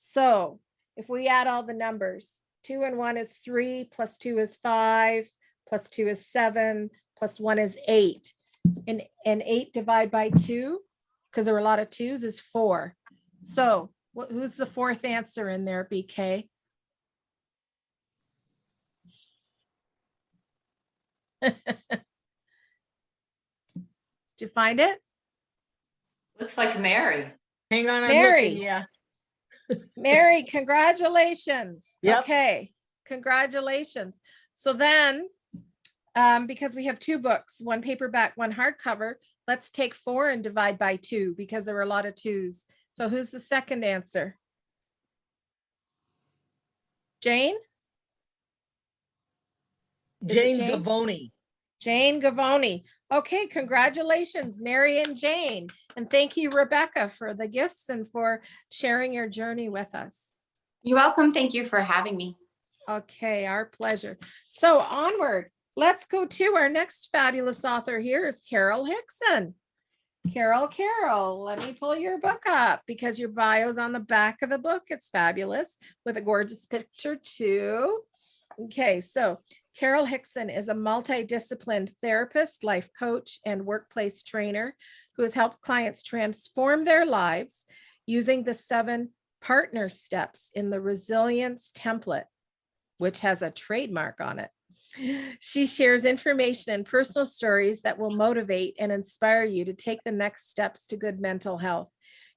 So if we add all the numbers, 2 and 1 is 3, plus 2 is 5, plus 2 is 7, plus 1 is 8. And 8 divided by 2, because there were a lot of 2s, is 4. So who's the fourth answer in there, BK? Did you find it? Looks like Mary. Hang on, I'm Mary. looking, yeah. Mary, congratulations. Yep. Okay, congratulations. So then, because we have 2 books, one paperback, one hardcover, let's take 4 and divide by 2 because there were a lot of 2s. So who's the second answer? Jane? Is it Jane Jane? Gavoni. Jane Gavoni. Okay, congratulations, Mary and Jane. And thank you, Rebecca, for the gifts and for sharing your journey with us. You're welcome. Thank you for having me. Okay, our pleasure. So onward, let's go to our next fabulous author here is Carol Hickson. Carol, let me pull your book up because your bio's on the back of the book. It's fabulous with a gorgeous picture too. Okay, so Carol Hickson is a multidisciplined therapist, life coach, and workplace trainer who has helped clients transform their lives using the 7 partner steps in the resilience template, which has a trademark on it. She shares information and personal stories that will motivate and inspire you to take the next steps to good mental health.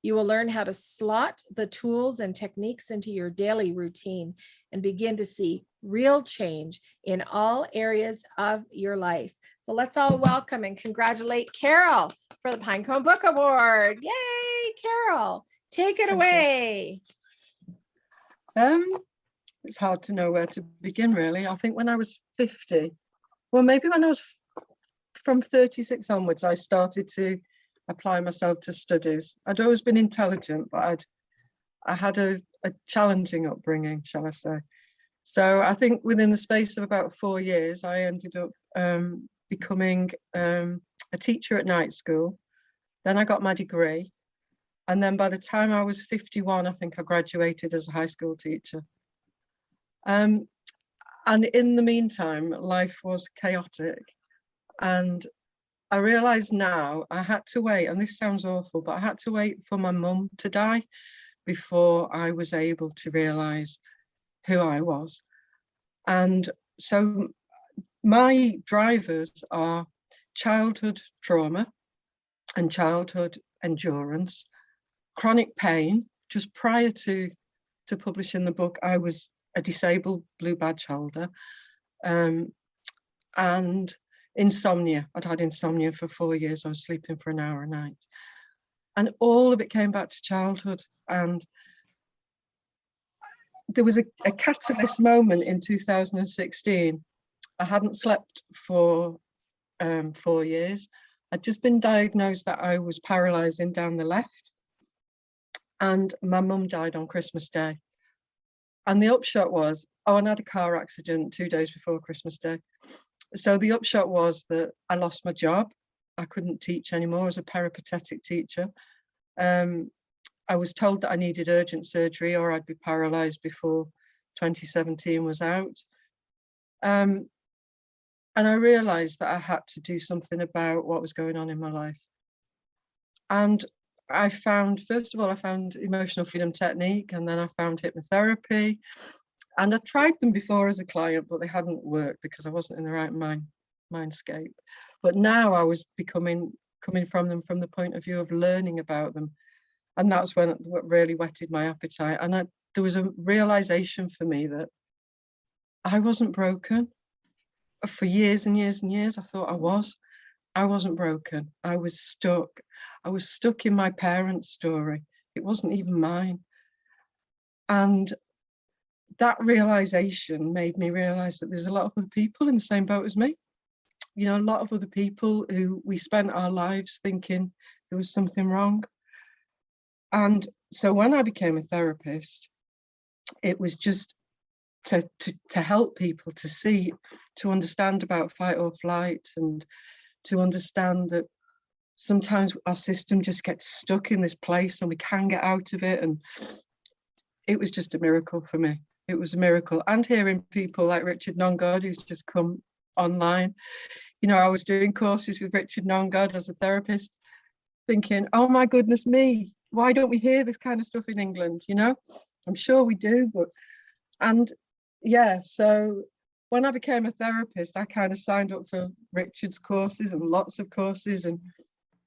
You will learn how to slot the tools and techniques into your daily routine and begin to see real change in all areas of your life. So let's all welcome and congratulate Carol for the Pinecone Book Award. Yay, Carol, take it away. It's hard to know where to begin, really. I think when I was 50, well, maybe when I was from 36 onwards, I started to apply myself to studies. I'd always been intelligent, but I had a challenging upbringing, shall I say. So I think within the space of about 4 years, I ended up becoming a teacher at night school. Then I got my degree. And then by the time I was 51, I think I graduated as a high school teacher. And in the meantime, life was chaotic. And I realized now I had to wait, and this sounds awful, but I had to wait for my mum to die before I was able to realize who I was. And so my drivers are childhood trauma and childhood endurance, chronic pain. Just prior to publishing the book, I was a disabled blue badge holder, and insomnia. I'd had insomnia for 4 years. I was sleeping for an hour a night. And all of it came back to childhood. And there was a catalyst moment in 2016. I hadn't slept for 4 years. I'd just been diagnosed that I was paralysing down the left. And my mum died on Christmas Day. And the upshot was, and I had a car accident 2 days before Christmas Day. So the upshot was that I lost my job. I couldn't teach anymore as a peripatetic teacher. I was told that I needed urgent surgery or I'd be paralysed before 2017 was out. And I realised that I had to do something about what was going on in my life. And I found, first of all, I found emotional freedom technique, and then I found hypnotherapy. And I tried them before as a client, but they hadn't worked because I wasn't in the right mindscape. But now I was coming from them from the point of view of learning about them. And that's what really whetted my appetite. And there was a realization for me that I wasn't broken. For years and years and years, I thought I was. I wasn't broken. I was stuck. I was stuck in my parents' story. It wasn't even mine. And that realization made me realize that there's a lot of other people in the same boat as me. You know, a lot of other people who we spent our lives thinking there was something wrong. And so when I became a therapist, it was just to help people to see, to understand about fight or flight, and to understand that sometimes our system just gets stuck in this place and we can get out of it. And it was just a miracle for me. It was a miracle. And hearing people like Richard Nongod, who's just come online. You know, I was doing courses with Richard Nongod as a therapist, thinking, oh my goodness me, why don't we hear this kind of stuff in England? You know, I'm sure we do, but, and yeah, so when I became a therapist, I kind of signed up for Richard's courses and lots of courses, and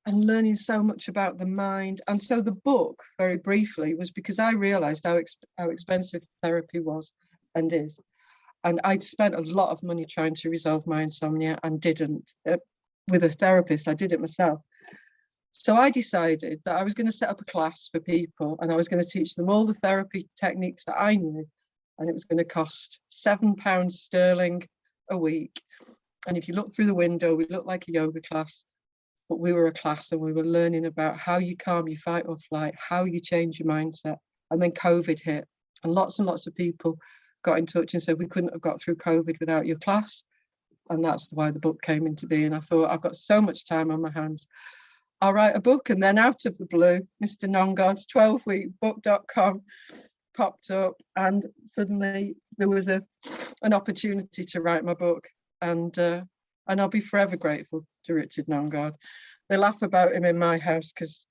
learning so much about the mind. And so the book, very briefly, was because I realized how expensive therapy was and is. And I'd spent a lot of money trying to resolve my insomnia and didn't. With a therapist, I did it myself. So I decided that I was going to set up a class for people, and I was going to teach them all the therapy techniques that I knew. And it was going to cost £7 sterling a week. And if you look through the window, we looked like a yoga class, but we were a class, and we were learning about how you calm your fight or flight, how you change your mindset. And then COVID hit, and lots of people got in touch and said, we couldn't have got through COVID without your class. And that's why the book came into being. I thought, I've got so much time on my hands, I'll write a book. And then out of the blue, Mr. Nongod's 12weekbook.com popped up, and suddenly there was an opportunity to write my book. And I'll be forever grateful to Richard Nongod. They laugh about him in my house because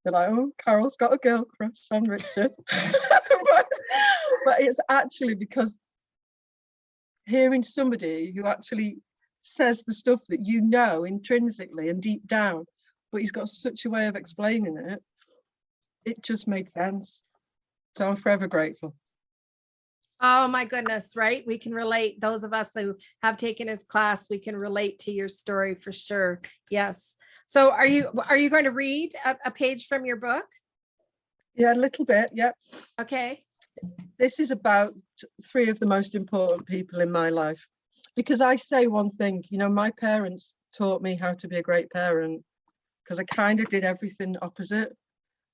they're like, oh, Carol's got a girl crush on Richard. but it's actually because hearing somebody who actually says the stuff that you know intrinsically and deep down, but he's got such a way of explaining it, it just made sense. So I'm forever grateful. Oh my goodness, right? We can relate. Those of us who have taken his class, we can relate to your story for sure. Yes. So are you going to read a page from your book? Yeah, a little bit. Yeah. Okay. This is about 3 of the most important people in my life, because I say one thing, you know, my parents taught me how to be a great parent because I kind of did everything opposite,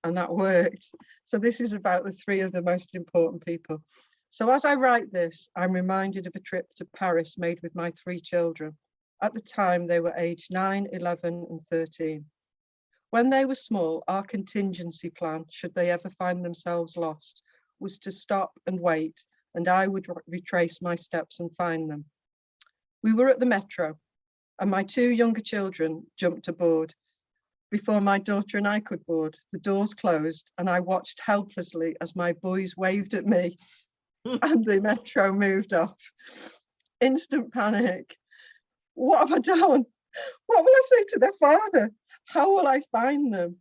and that worked. So this is about the 3 of the most important people. So as I write this, I'm reminded of a trip to Paris made with my 3 children. At the time, they were aged 9, 11, and 13. When they were small, our contingency plan, should they ever find themselves lost, was to stop and wait, and I would retrace my steps and find them. We were at the metro, and my 2 younger children jumped aboard. Before my daughter and I could board, the doors closed, and I watched helplessly as my boys waved at me and the metro moved off. Instant panic. What have I done? What will I say to their father? How will I find them?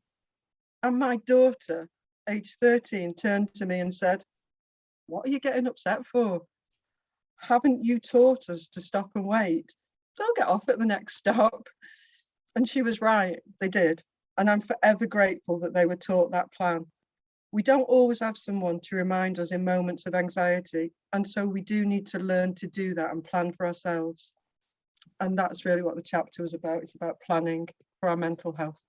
And my daughter, age 13, turned to me and said, what are you getting upset for? Haven't you taught us to stop and wait? They'll get off at the next stop. And she was right, they did. And I'm forever grateful that they were taught that plan. We don't always have someone to remind us in moments of anxiety. And so we do need to learn to do that and plan for ourselves. And that's really what the chapter was about. It's about planning for our mental health.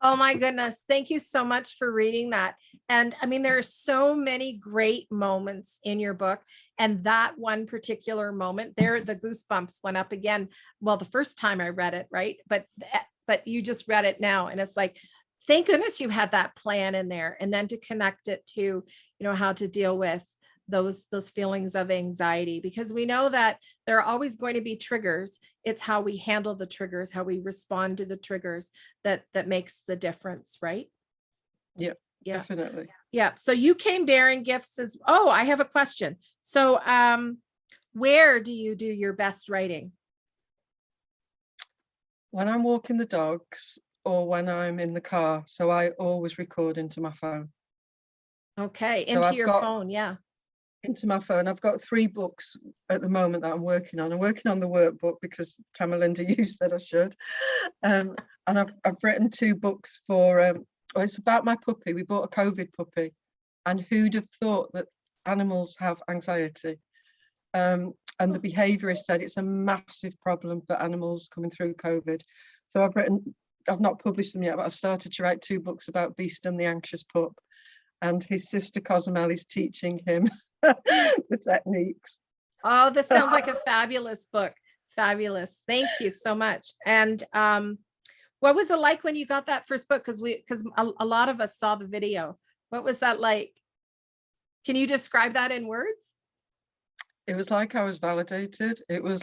Oh my goodness. Thank you so much for reading that. And I mean, there are so many great moments in your book. And that one particular moment there, the goosebumps went up again. Well, the first time I read it, right? But you just read it now. And it's like, thank goodness you had that plan in there. And then to connect it to, you know, how to deal with those feelings of anxiety, because we know that there are always going to be triggers. It's how we handle the triggers, how we respond to the triggers that makes the difference, right? Yeah, yeah, definitely. Yeah. So you came bearing gifts as, oh, I have a question. So where do you do your best writing? When I'm walking the dogs or when I'm in the car. So I always record into my phone. Okay, So into I've your got- phone, yeah. Into my phone. I've got 3 books at the moment that I'm working on. I'm working on the workbook because Tamalinda, you said I should. And I've written 2 books for, well, it's about my puppy. We bought a COVID puppy And who'd have thought that animals have anxiety? And the behaviourist said it's a massive problem for animals coming through COVID. So I've not published them yet, but I've started to write 2 books about Beast and the Anxious Pup. And his sister Cozumel is teaching him the techniques. Oh, this sounds like a fabulous book. Fabulous. Thank you so much. And what was it like when you got that first book? Because a lot of us saw the video. What was that like? Can you describe that in words? It was like I was validated. It was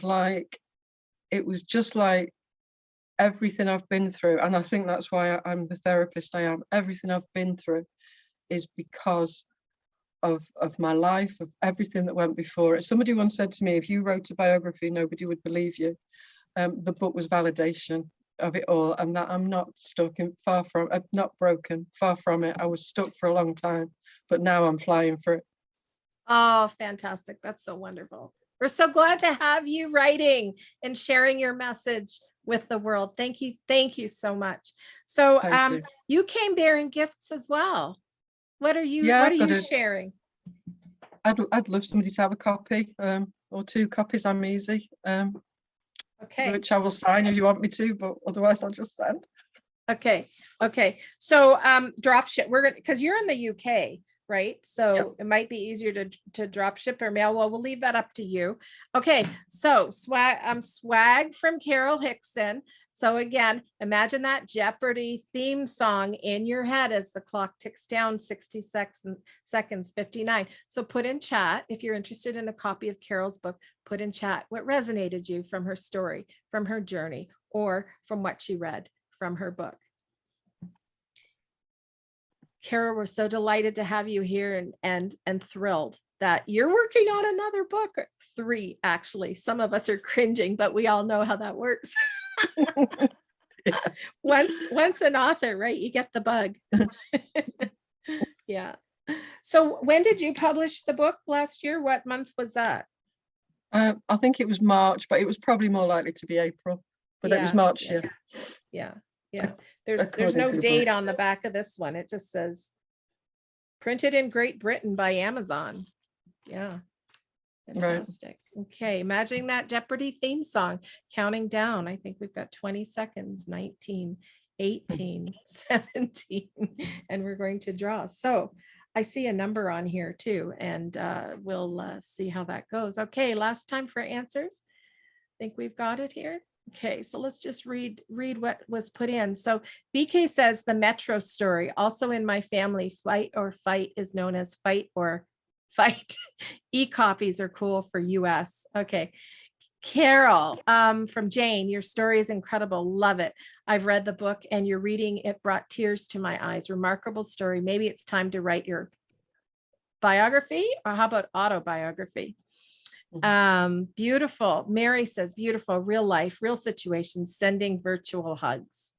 just like everything I've been through. And I think that's why I'm the therapist I am. Everything I've been through is because of my life, of everything that went before it. Somebody once said to me, if you wrote a biography, nobody would believe you. The book was validation of it all, and that I'm not stuck in, not broken, far from it. I was stuck for a long time, but now I'm flying for it. Oh, fantastic. That's so wonderful. We're so glad to have you writing and sharing your message with the world. Thank you. Thank you so much. So Thank you. you came bearing gifts as well. What are you Yeah, what are I've got you a- sharing? I'd love somebody to have a copy, or 2 copies. I'm easy, Okay. which I will sign if you want me to, but otherwise I'll just send. Okay. Okay. So drop ship. We're gonna, because you're in the UK, right? So Yep. it might be easier to drop ship or mail. Well, we'll leave that up to you. Okay. So swag from Carol Hickson. So again, imagine that Jeopardy theme song in your head as the clock ticks down 60 seconds, 59. So put in chat, if you're interested in a copy of Carol's book, put in chat what resonated you from her story, from her journey, or from what she read from her book. Carol, we're so delighted to have you here and thrilled that you're working on another book, 3 actually. Some of us are cringing, but we all know how that works. Once an author, right? You get the bug. Yeah. So when did you publish the book last year? What month was that? I think it was March, but it was probably more likely to be April. But it was Yeah, March, yeah. yeah. Yeah. There's According no to the date book. on the back of this one. It just says printed in Great Britain by Amazon. Yeah. Right. Fantastic. Okay. Imagining that Jeopardy theme song counting down. I think we've got 20 seconds, 19, 18, 17, and we're going to draw. So I see a number on here too, and we'll see how that goes. Okay. Last time for answers. I think we've got it here. Okay, so let's just read what was put in. So BK says the Metro story, also in my family, flight or fight is known as fight or fight. E-copies are cool for US. Okay. Carol from Jane, your story is incredible. Love it. I've read the book and your reading, it brought tears to my eyes. Remarkable story. Maybe it's time to write your biography, or how about autobiography? Beautiful. Mary says, beautiful, real life, real situations, sending virtual hugs.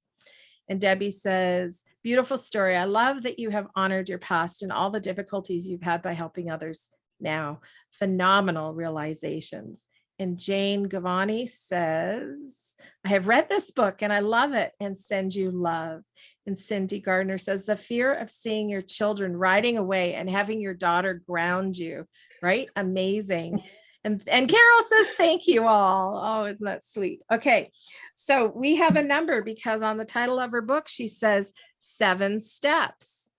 And Debbie says, beautiful story. I love that you have honored your past and all the difficulties you've had by helping others now. Phenomenal realizations. And Jane Gavani says, I have read this book and I love it and send you love. And Cynde Gardner says, the fear of seeing your children riding away and having your daughter ground you, right? Amazing. And Carol says, thank you all. Oh, isn't that sweet? Okay. So we have a number because on the title of her book, she says 7 steps.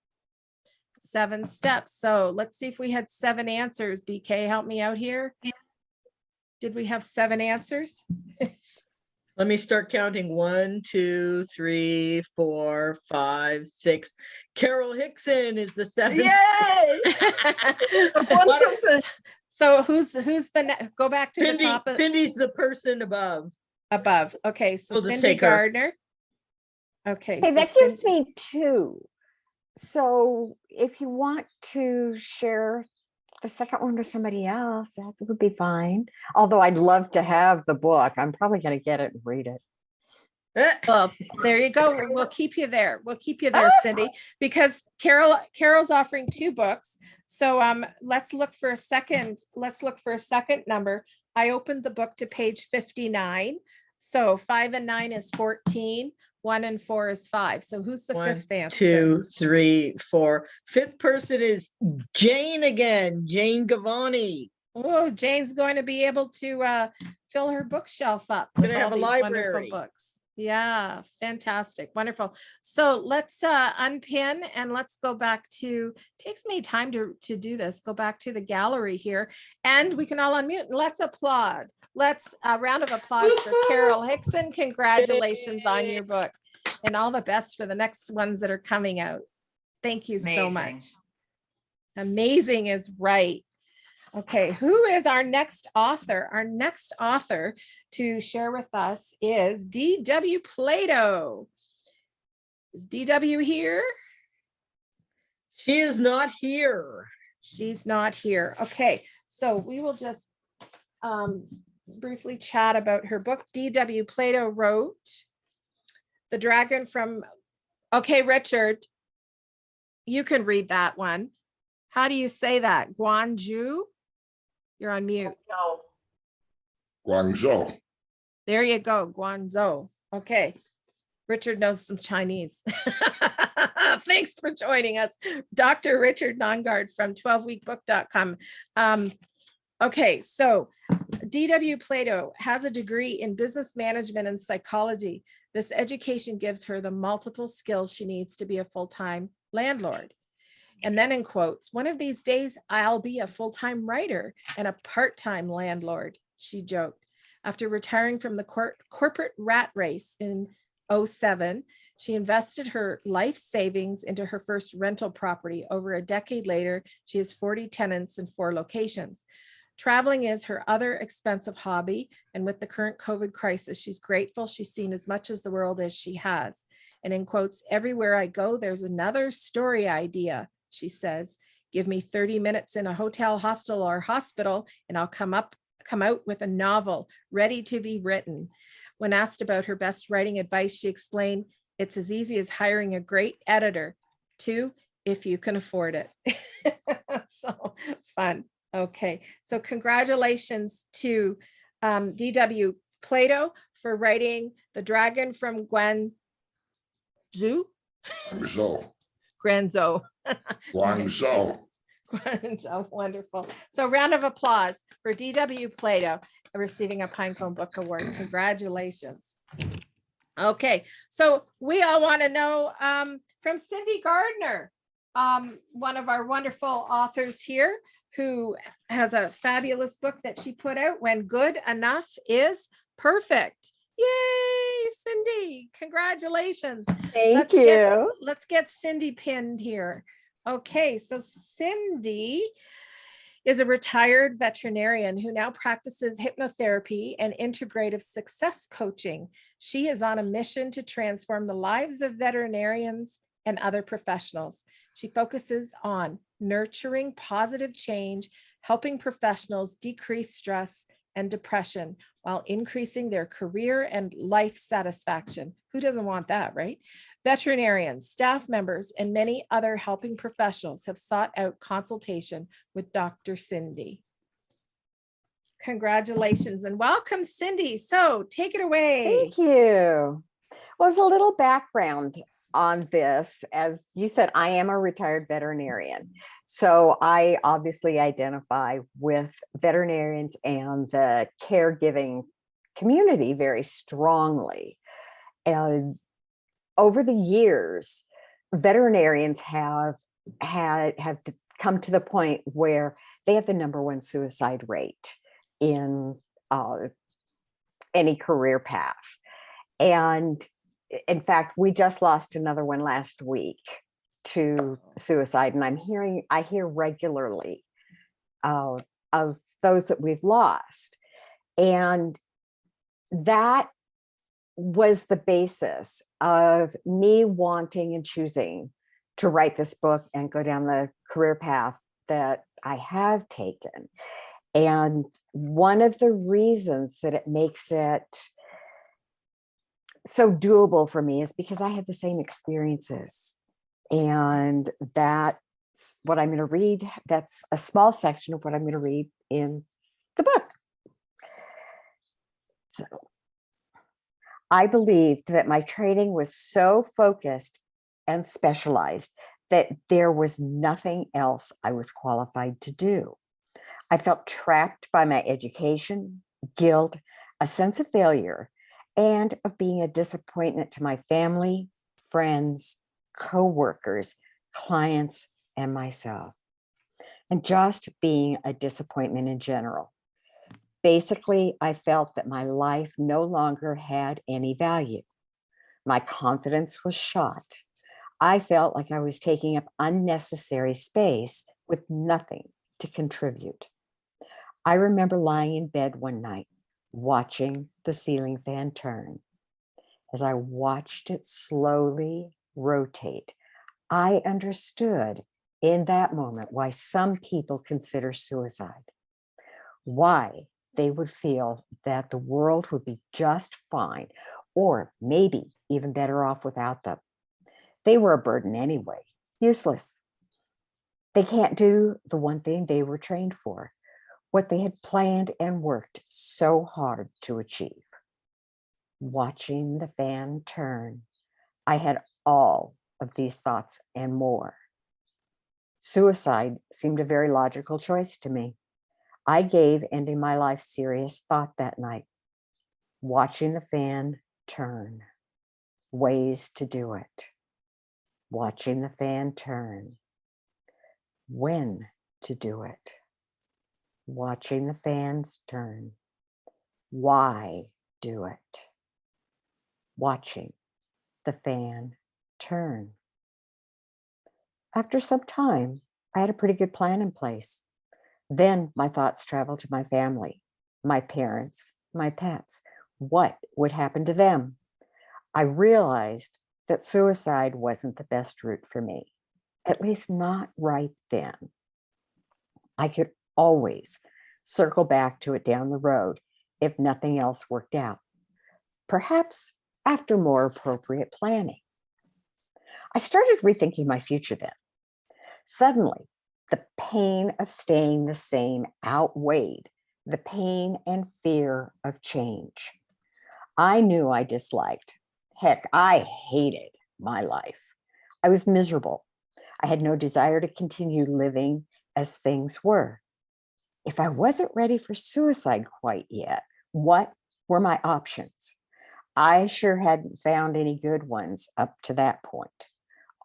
7 steps. So let's see if we had 7 answers. BK, help me out here. Did we have 7 answers? Let me start counting. 1, 2, 3, 4, 5, 6. Carol Hickson is the 7th. Yay! I've won something. So who's the go back to the top of Cindy's the person above. above. Okay, so We'll just Cynde take her. Gardner. Okay, Hey, so that gives Cynde- me 2. So if you want to share the second one with somebody else, that would be fine. Although I'd love to have the book. I'm probably going to get it and read it. Well, there you go. We'll keep you there. We'll keep you there, Cynde, because Carol's offering 2 books. So let's look for a second. Let's look for a second number. I opened the book to page 59. So 5 and 9 is 14. 1 and 4 is 5. So who's the One, fifth answer? 2, 3, 4. Fifth person is Jane again, Jane Gavani. Oh, Jane's going to be able to fill her bookshelf up with Gonna have all a these wonderful library. books. Yeah, fantastic, wonderful. So let's unpin and let's go back to, takes me time to do this, go back to the gallery here, and we can all unmute and let's applaud. Let's a round of applause for Carol Hickson. Congratulations on your book and all the best for the next ones that are coming out. Thank you so much. Amazing. Amazing is right. Okay, who is our next author? Our next author to share with us is D.W. Plato. Is D.W. here? She is not here. She's not here. Okay, so we will just briefly chat about her book. D.W. Plato wrote The Dragon from, okay, Richard, you can read that one. How do you say that? Guangzhou? You're on mute. No. Guangzhou. There you go, Guangzhou. Okay. Richard knows some Chinese. Thanks for joining us. Dr. Richard Nongard from 12weekbook.com. Okay, so D.W. Plato has a degree in business management and psychology. This education gives her the multiple skills she needs to be a full-time landlord. And then in quotes, one of these days, I'll be a full-time writer and a part-time landlord, she joked. After retiring from the corporate rat race in 2007, she invested her life savings into her first rental property. Over a decade later, she has 40 tenants in 4 locations. Traveling is her other expensive hobby. And with the current COVID crisis, she's grateful she's seen as much as the world as she has. And in quotes, everywhere I go, there's another story idea, she says. Give me 30 minutes in a hotel, hostel, or hospital, and I'll come out with a novel ready to be written. When asked about her best writing advice, she explained, it's as easy as hiring a great editor, too, if you can afford it. So fun. Okay, so congratulations to D.W. Plato for writing The Dragon from Guangzhou. Guangzhou. Guangzhou. Guangzhou. Guangzhou, wonderful. So round of applause for D.W. Plato receiving a Pinecone Book Award. Congratulations. Okay, so we all want to know from Cynde Gardner, one of our wonderful authors here, who has a fabulous book that she put out, When Good Enough is Perfect. Yay, Cynde, congratulations. Thank you. Let's get Cynde pinned here. Okay, so Cynde is a retired veterinarian who now practices hypnotherapy and integrative success coaching. She is on a mission to transform the lives of veterinarians and other professionals. She focuses on nurturing positive change, helping professionals decrease stress and depression while increasing their career and life satisfaction. Who doesn't want that, right? Veterinarians, staff members, and many other helping professionals have sought out consultation with Dr. Cynde. Congratulations and welcome, Cynde. So take it away. Thank you. Well, as a little background on this, as you said, I am a retired veterinarian. So I obviously identify with veterinarians and the caregiving community very strongly. And over the years, veterinarians have come to the point where they have the #1 suicide rate in any career path. And in fact, we just lost another one last week to suicide. And I hear regularly of those that we've lost. And that was the basis of me wanting and choosing to write this book and go down the career path that I have taken. And one of the reasons that it makes it so doable for me is because I had the same experiences. And that's what I'm going to read. That's a small section of what I'm going to read in the book. So I believed that my training was so focused and specialized that there was nothing else I was qualified to do. I felt trapped by my education, guilt, a sense of failure, and of being a disappointment to my family, friends, co-workers, clients, and myself. And just being a disappointment in general. Basically, I felt that my life no longer had any value. My confidence was shot. I felt like I was taking up unnecessary space with nothing to contribute. I remember lying in bed one night, watching the ceiling fan turn. As I watched it slowly rotate, I understood in that moment why some people consider suicide, why they would feel that the world would be just fine, or maybe even better off without them. They were a burden anyway, useless. They can't do the one thing they were trained for, what they had planned and worked so hard to achieve. Watching the fan turn, I had all of these thoughts and more. Suicide seemed a very logical choice to me. I gave ending my life serious thought that night. Watching the fan turn, ways to do it. Watching the fan turn, when to do it. Watching the fans turn, why do it. Watching the fan turn. After some time, I had a pretty good plan in place. Then my thoughts traveled to my family, my parents, my pets. What would happen to them? I realized that suicide wasn't the best route for me, at least not right then. I could always circle back to it down the road if nothing else worked out, perhaps after more appropriate planning. I started rethinking my future then. Suddenly, the pain of staying the same outweighed the pain and fear of change. I knew I disliked, heck, I hated my life. I was miserable. I had no desire to continue living as things were. If I wasn't ready for suicide quite yet, what were my options? I sure hadn't found any good ones up to that point.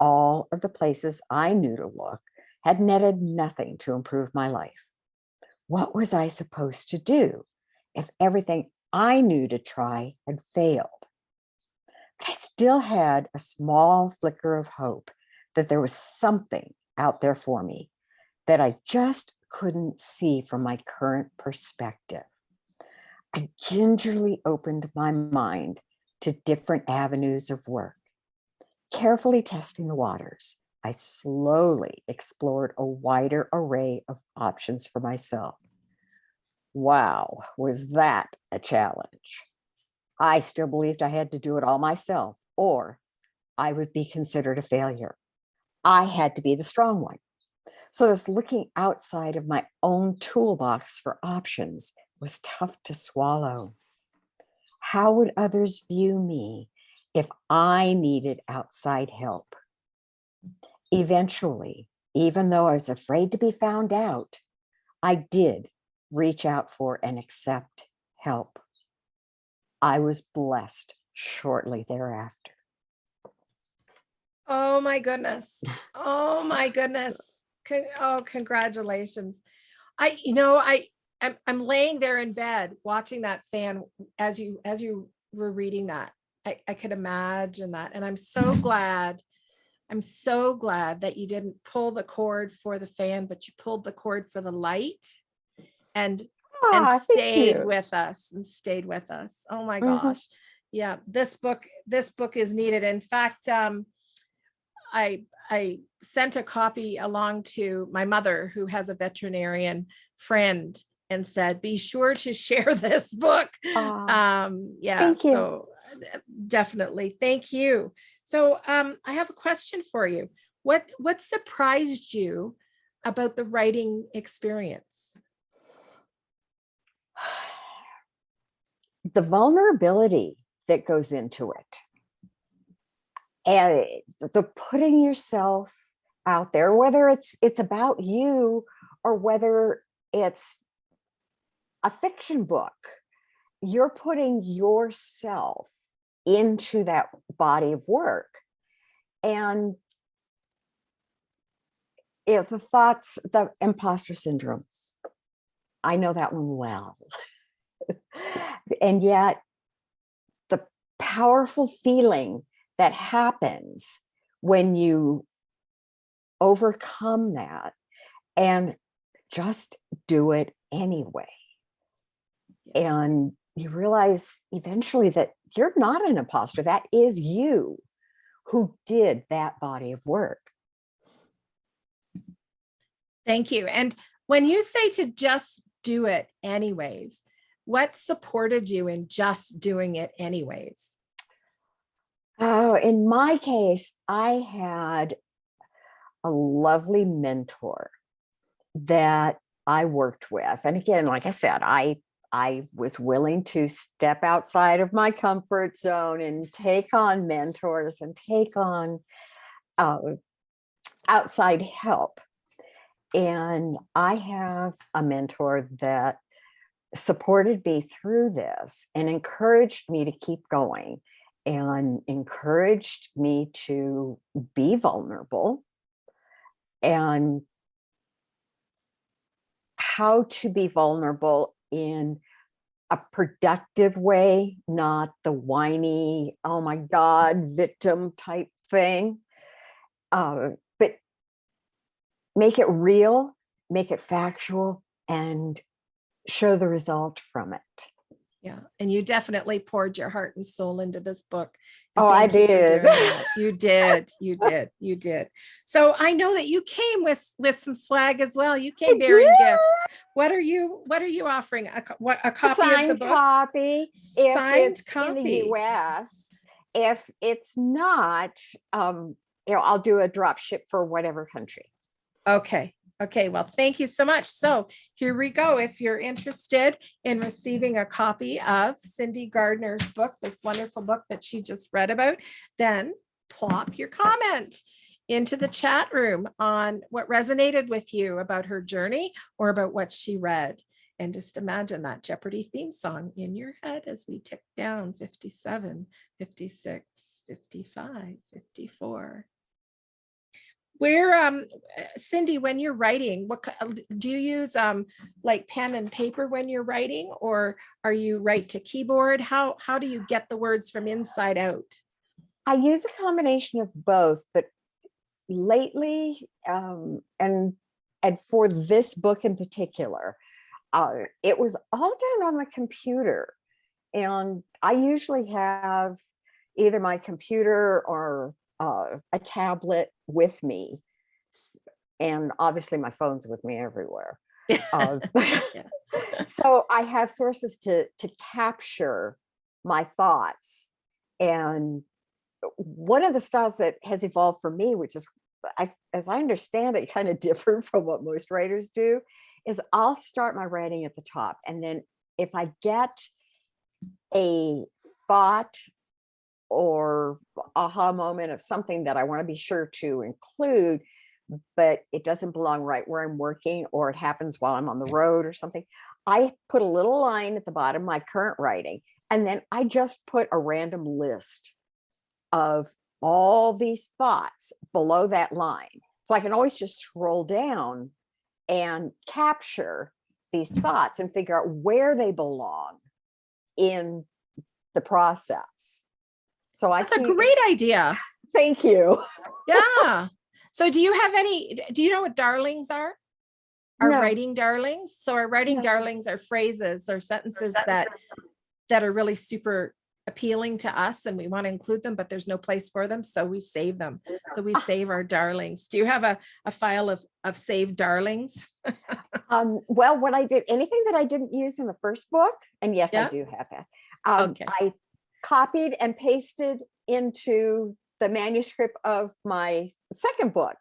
All of the places I knew to look had netted nothing to improve my life. What was I supposed to do if everything I knew to try had failed? But I still had a small flicker of hope that there was something out there for me that I just couldn't see from my current perspective. I gingerly opened my mind to different avenues of work. Carefully testing the waters, I slowly explored a wider array of options for myself. Wow, was that a challenge? I still believed I had to do it all myself, or I would be considered a failure. I had to be the strong one. So this looking outside of my own toolbox for options was tough to swallow. How would others view me if I needed outside help? Eventually, even though I was afraid to be found out, I did reach out for and accept help. I was blessed shortly thereafter. Oh my goodness. Oh my goodness. Oh, congratulations. I'm laying there in bed watching that fan as you were reading that. I could imagine that. And I'm so glad that you didn't pull the cord for the fan, but you pulled the cord for the light and Thank stayed you. with us and stayed with us. Oh my Mhm. gosh. Yeah, this book is needed. In fact, I sent a copy along to my mother, who has a veterinarian friend, and said, be sure to share this book. Yeah, Thank you. so definitely. Thank you. So I have a question for you. What surprised you about the writing experience? The vulnerability that goes into it. And the putting yourself out there, whether it's about you or whether it's a fiction book, you're putting yourself into that body of work. And if the imposter syndrome, I know that one well. And yet the powerful feeling that happens when you overcome that and just do it anyway. And you realize eventually that you're not an imposter. That is you who did that body of work. Thank you. And when you say to just do it anyways, what supported you in just doing it anyways? Oh, in my case, I had a lovely mentor that I worked with. And again, like I said, I was willing to step outside of my comfort zone and take on mentors and take on outside help. And I have a mentor that supported me through this and encouraged me to keep going and encouraged me to be vulnerable and how to be vulnerable in a productive way, not the whiny, oh my God, victim type thing. But make it real, make it factual, and show the result from it. Yeah. And you definitely poured your heart and soul into this book. Oh, I Thank you for did. doing that. You did. You did. You did. So I know that you came with some swag as well. You came bearing gifts. What are you offering? A copy of the Signed book? copy. If Signed it's in the copy. US. If it's not, I'll do a drop ship for whatever country. Okay. Okay. Well, thank you so much. So here we go. If you're interested in receiving a copy of Cynde Gardner's book, this wonderful book that she just read about, then plop your comment into the chat room on what resonated with you about her journey or about what she read. And just imagine that Jeopardy theme song in your head as we tick down 57, 56, 55, 54. Where, Cynde, when you're writing, what do you use, like pen and paper when you're writing, or are you write to keyboard? How do you get the words from inside out? I use a combination of both, but lately, and for this book in particular, it was all done on the computer. And I usually have either my computer or a tablet with me. And obviously my phone's with me everywhere. So I have sources to capture my thoughts. And one of the styles that has evolved for me, which is, as I understand it, kind of different from what most writers do, is I'll start my writing at the top. And then if I get a thought or aha moment of something that I want to be sure to include, but it doesn't belong right where I'm working, or it happens while I'm on the road or something, I put a little line at the bottom, my current writing, and then I just put a random list of all these thoughts below that line. So I can always just scroll down and capture these thoughts and figure out where they belong in the process. So That's a great idea. Thank you. Yeah. So do you know what darlings are? Our No. writing darlings. So our writing No. darlings are phrases or sentences that are really super appealing to us and we want to include them, but there's no place for them. So we save them. So we save our darlings. Do you have a file of saved darlings? Well, what I did, anything that I didn't use in the first book, and yes, Yeah. I do have that. Okay. I copied and pasted into the manuscript of my second book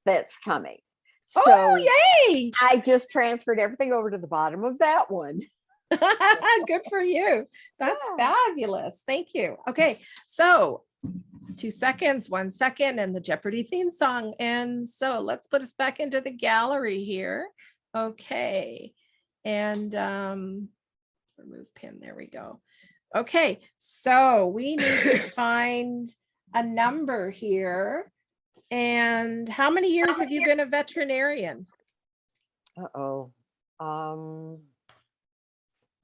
that's coming. So oh, yay! I just transferred everything over to the bottom of that one. Good for you. That's fabulous. Thank you. Okay, so 2 seconds, 1 second, and the Jeopardy theme song. And so let's put us back into the gallery here. Okay, and remove pin. There we go. Okay, so we need to find a number here. And how many years have you been a veterinarian? Uh-oh.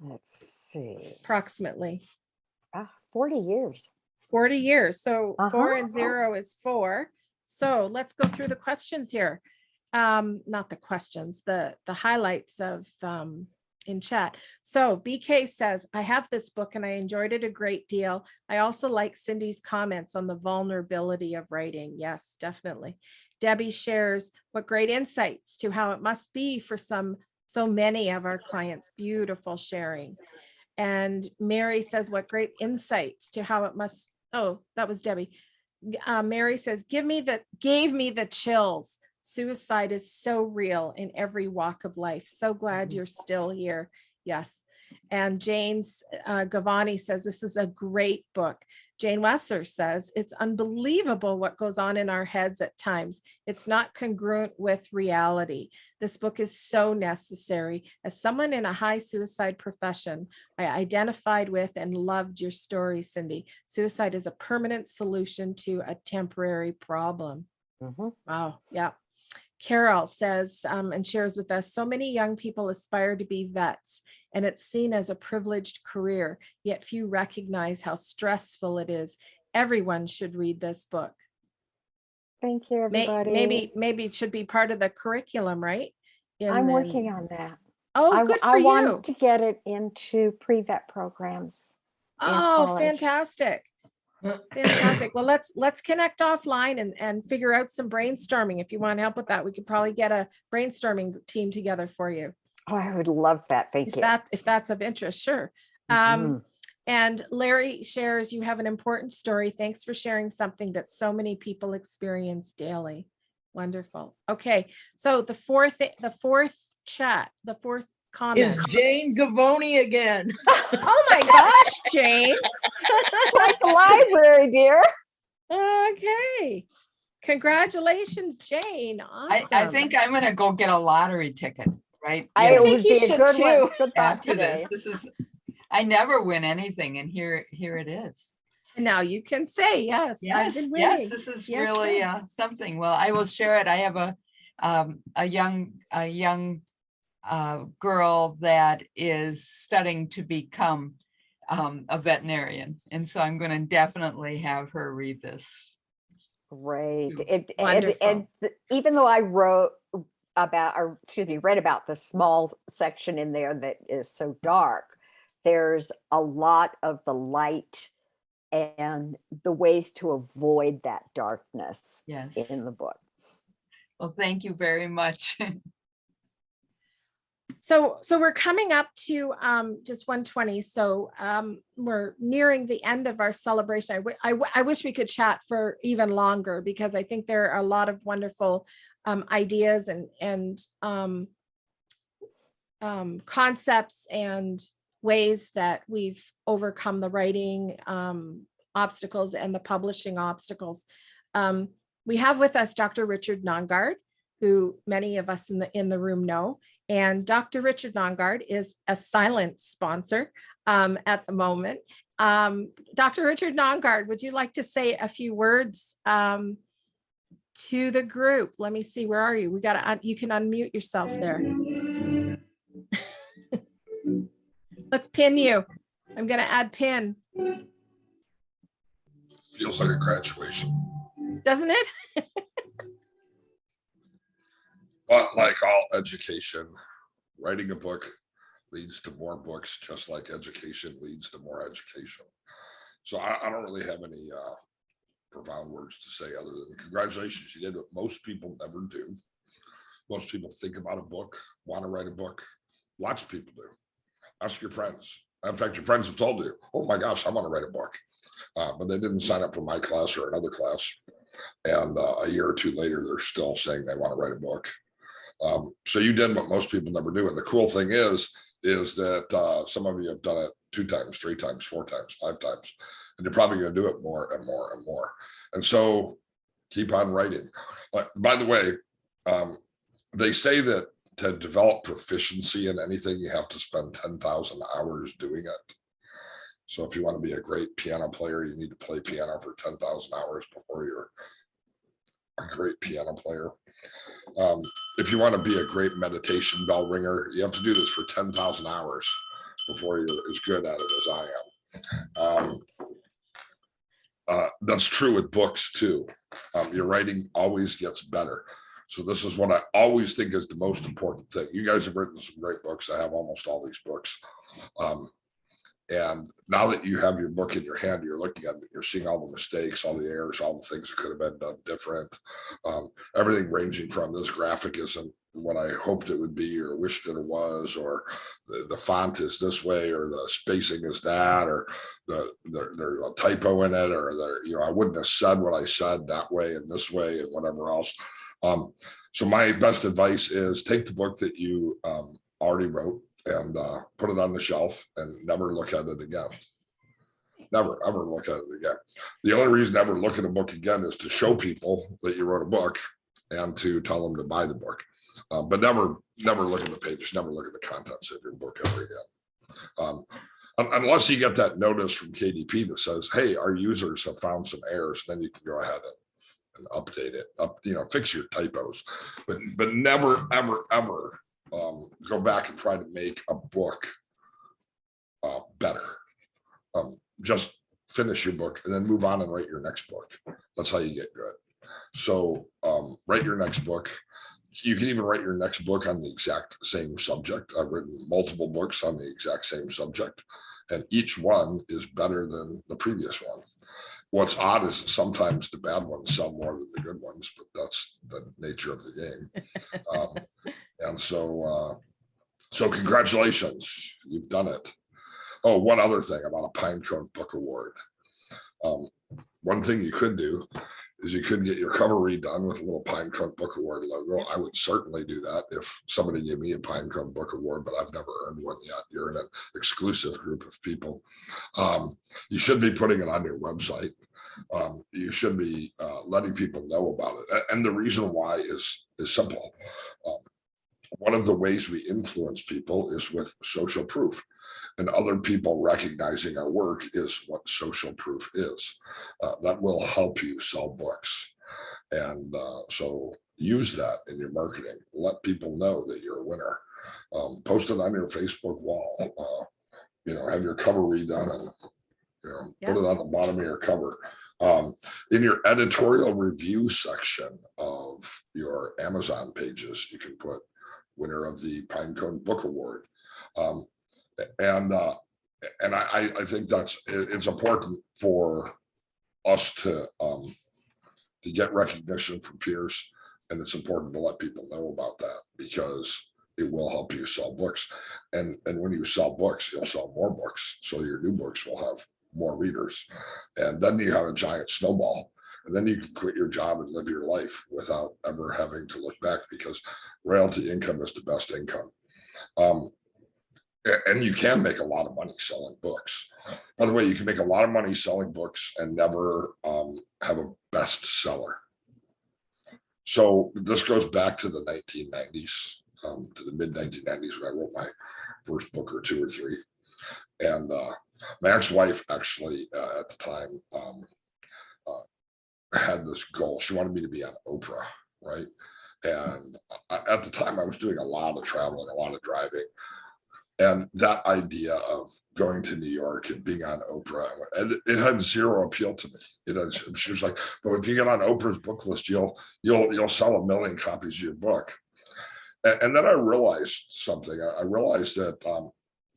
Let's see. Approximately 40 years. 40 years. So 4 Uh-huh. and 0 is 4. So let's go through the questions here. Not the questions, the highlights of in chat. So BK says, I have this book and I enjoyed it a great deal. I also like Cynde's comments on the vulnerability of writing. Yes, definitely. Debbie shares what great insights to how it must be for so many of our clients. Beautiful sharing. And Mary says, what great insights to how it must, oh, that was Debbie. Mary says, gave me the chills. Suicide is so real in every walk of life. So glad you're still here. Yes. And Jane's Gavani says, this is a great book. Jane Wesser says, it's unbelievable what goes on in our heads at times. It's not congruent with reality. This book is so necessary. As someone in a high suicide profession, I identified with and loved your story, Cynde. Suicide is a permanent solution to a temporary problem. Wow. Yeah. Carol says and shares with us, so many young people aspire to be vets and it's seen as a privileged career, yet few recognize how stressful it is. Everyone should read this book. Thank you, everybody. Maybe it should be part of the curriculum, right? I'm working on that. Oh, good for I you. wanted to get it into pre-vet programs. in Oh, college. fantastic. Fantastic. Well, let's connect offline and figure out some brainstorming. If you want help with that, we could probably get a brainstorming team together for you. Oh, I would love that. Thank you. If that's of interest, sure. And Larry shares, you have an important story. Thanks for sharing something that so many people experience daily. Wonderful. Okay, so the fourth comment Is Jane Gavoni again. Oh my gosh, Jane. Like the library, dear. Okay. Congratulations, Jane. Awesome. I think I'm gonna go get a lottery ticket, right? I think would you be a should good one. too. Good thought After today. this is, I never win anything, and here it is. Now you can say yes. I've Yes, been yes, winning. this is Yes, really yes. something. Well, I will share it. I have a young girl that is studying to become a veterinarian, and so I'm going to definitely have her read this. Great. Wonderful. Even though I read about the small section in there that is so dark, there's a lot of the light and the ways to avoid that darkness Yes. in the book. Well, thank you very much. So we're coming up to just 1:20. So we're nearing the end of our celebration. I wish we could chat for even longer because I think there are a lot of wonderful ideas and concepts and ways that we've overcome the writing obstacles and the publishing obstacles. We have with us Dr. Richard Nongard, who many of us in the room know. And Dr. Richard Nongard is a silent sponsor at the moment. Dr. Richard Nongard, would you like to say a few words to the group? Let me see, where are you? You can unmute yourself there. Let's pin you. I'm going to add pin. Feels like a graduation. Doesn't it? But like all education, writing a book leads to more books, just like education leads to more education. So I don't really have any profound words to say other than congratulations. You did what most people never do. Most people think about a book, want to write a book. Lots of people do. Ask your friends. In fact, your friends have told you, oh my gosh, I want to write a book. But they didn't sign up for my class or another class. And a year or two later, they're still saying they want to write a book. So you did what most people never do. And the cool thing is is that some of you have done it 2 times, 3 times, 4 times, 5 times, and you're probably going to do it more and more and more. And so keep on writing. By the way, they say that to develop proficiency in anything, you have to spend 10,000 hours doing it. So if you want to be a great piano player, you need to play piano for 10,000 hours before you're a great piano player. If you want to be a great meditation bell ringer, you have to do this for 10,000 hours before you're as good at it as I am. That's true with books too. Your writing always gets better. So this is what I always think is the most important thing. You guys have written some great books. I have almost all these books. And now that you have your book in your hand, you're looking at it, you're seeing all the mistakes, all the errors, all the things that could have been done different. Everything ranging from this graphic isn't what I hoped it would be or wished that it was, or the font is this way, or the spacing is that, or there's a typo in it, or I wouldn't have said what I said that way and this way and whatever else. So my best advice is take the book that you already wrote and put it on the shelf and never look at it again. Never, ever look at it again. The only reason to ever look at a book again is to show people that you wrote a book and to tell them to buy the book. But never look at the pages, never look at the contents of your book ever again. Unless you get that notice from KDP that says, hey, our users have found some errors, then you can go ahead and update it, fix your typos, but never, ever go back and try to make a book better. Just finish your book and then move on and write your next book. That's how you get good. So write your next book. You can even write your next book on the exact same subject. I've written multiple books on the exact same subject, and each one is better than the previous one. What's odd is sometimes the bad ones sell more than the good ones, but that's the nature of the game. And so congratulations, you've done it. Oh, one other thing about a Pinecone Book Award. One thing you could do is you could get your cover redone with a little Pinecone Book Award logo. I would certainly do that if somebody gave me a Pinecone Book Award, but I've never earned one yet. You're in an exclusive group of people. You should be putting it on your website. You should be letting people know about it. And the reason why is simple. One of the ways we influence people is with social proof. And other people recognizing our work is what social proof is. That will help you sell books. And so use that in your marketing. Let people know that you're a winner. Post it on your Facebook wall. Have your cover redone and put it on the bottom of your cover. In your editorial review section of your Amazon pages, you can put winner of the Pinecone Book Award. And I think it's important for us to get recognition from peers, and it's important to let people know about that because it will help you sell books. And when you sell books, you'll sell more books, so your new books will have more readers, and then you have a giant snowball, and then you can quit your job and live your life without ever having to look back, because royalty income is the best income. And you can make a lot of money selling books. By the way, you can make a lot of money selling books and never have a bestseller. So this goes back to the 1990s, to the mid 1990s when I wrote my first book or 2 or 3. And my ex-wife actually at the time had this goal. She wanted me to be on Oprah, right? And at the time I was doing a lot of traveling, a lot of driving. And that idea of going to New York and being on Oprah, and it had zero appeal to me. She was like, "But if you get on Oprah's book list, you'll sell 1 million copies of your book." And then I realized something. I realized that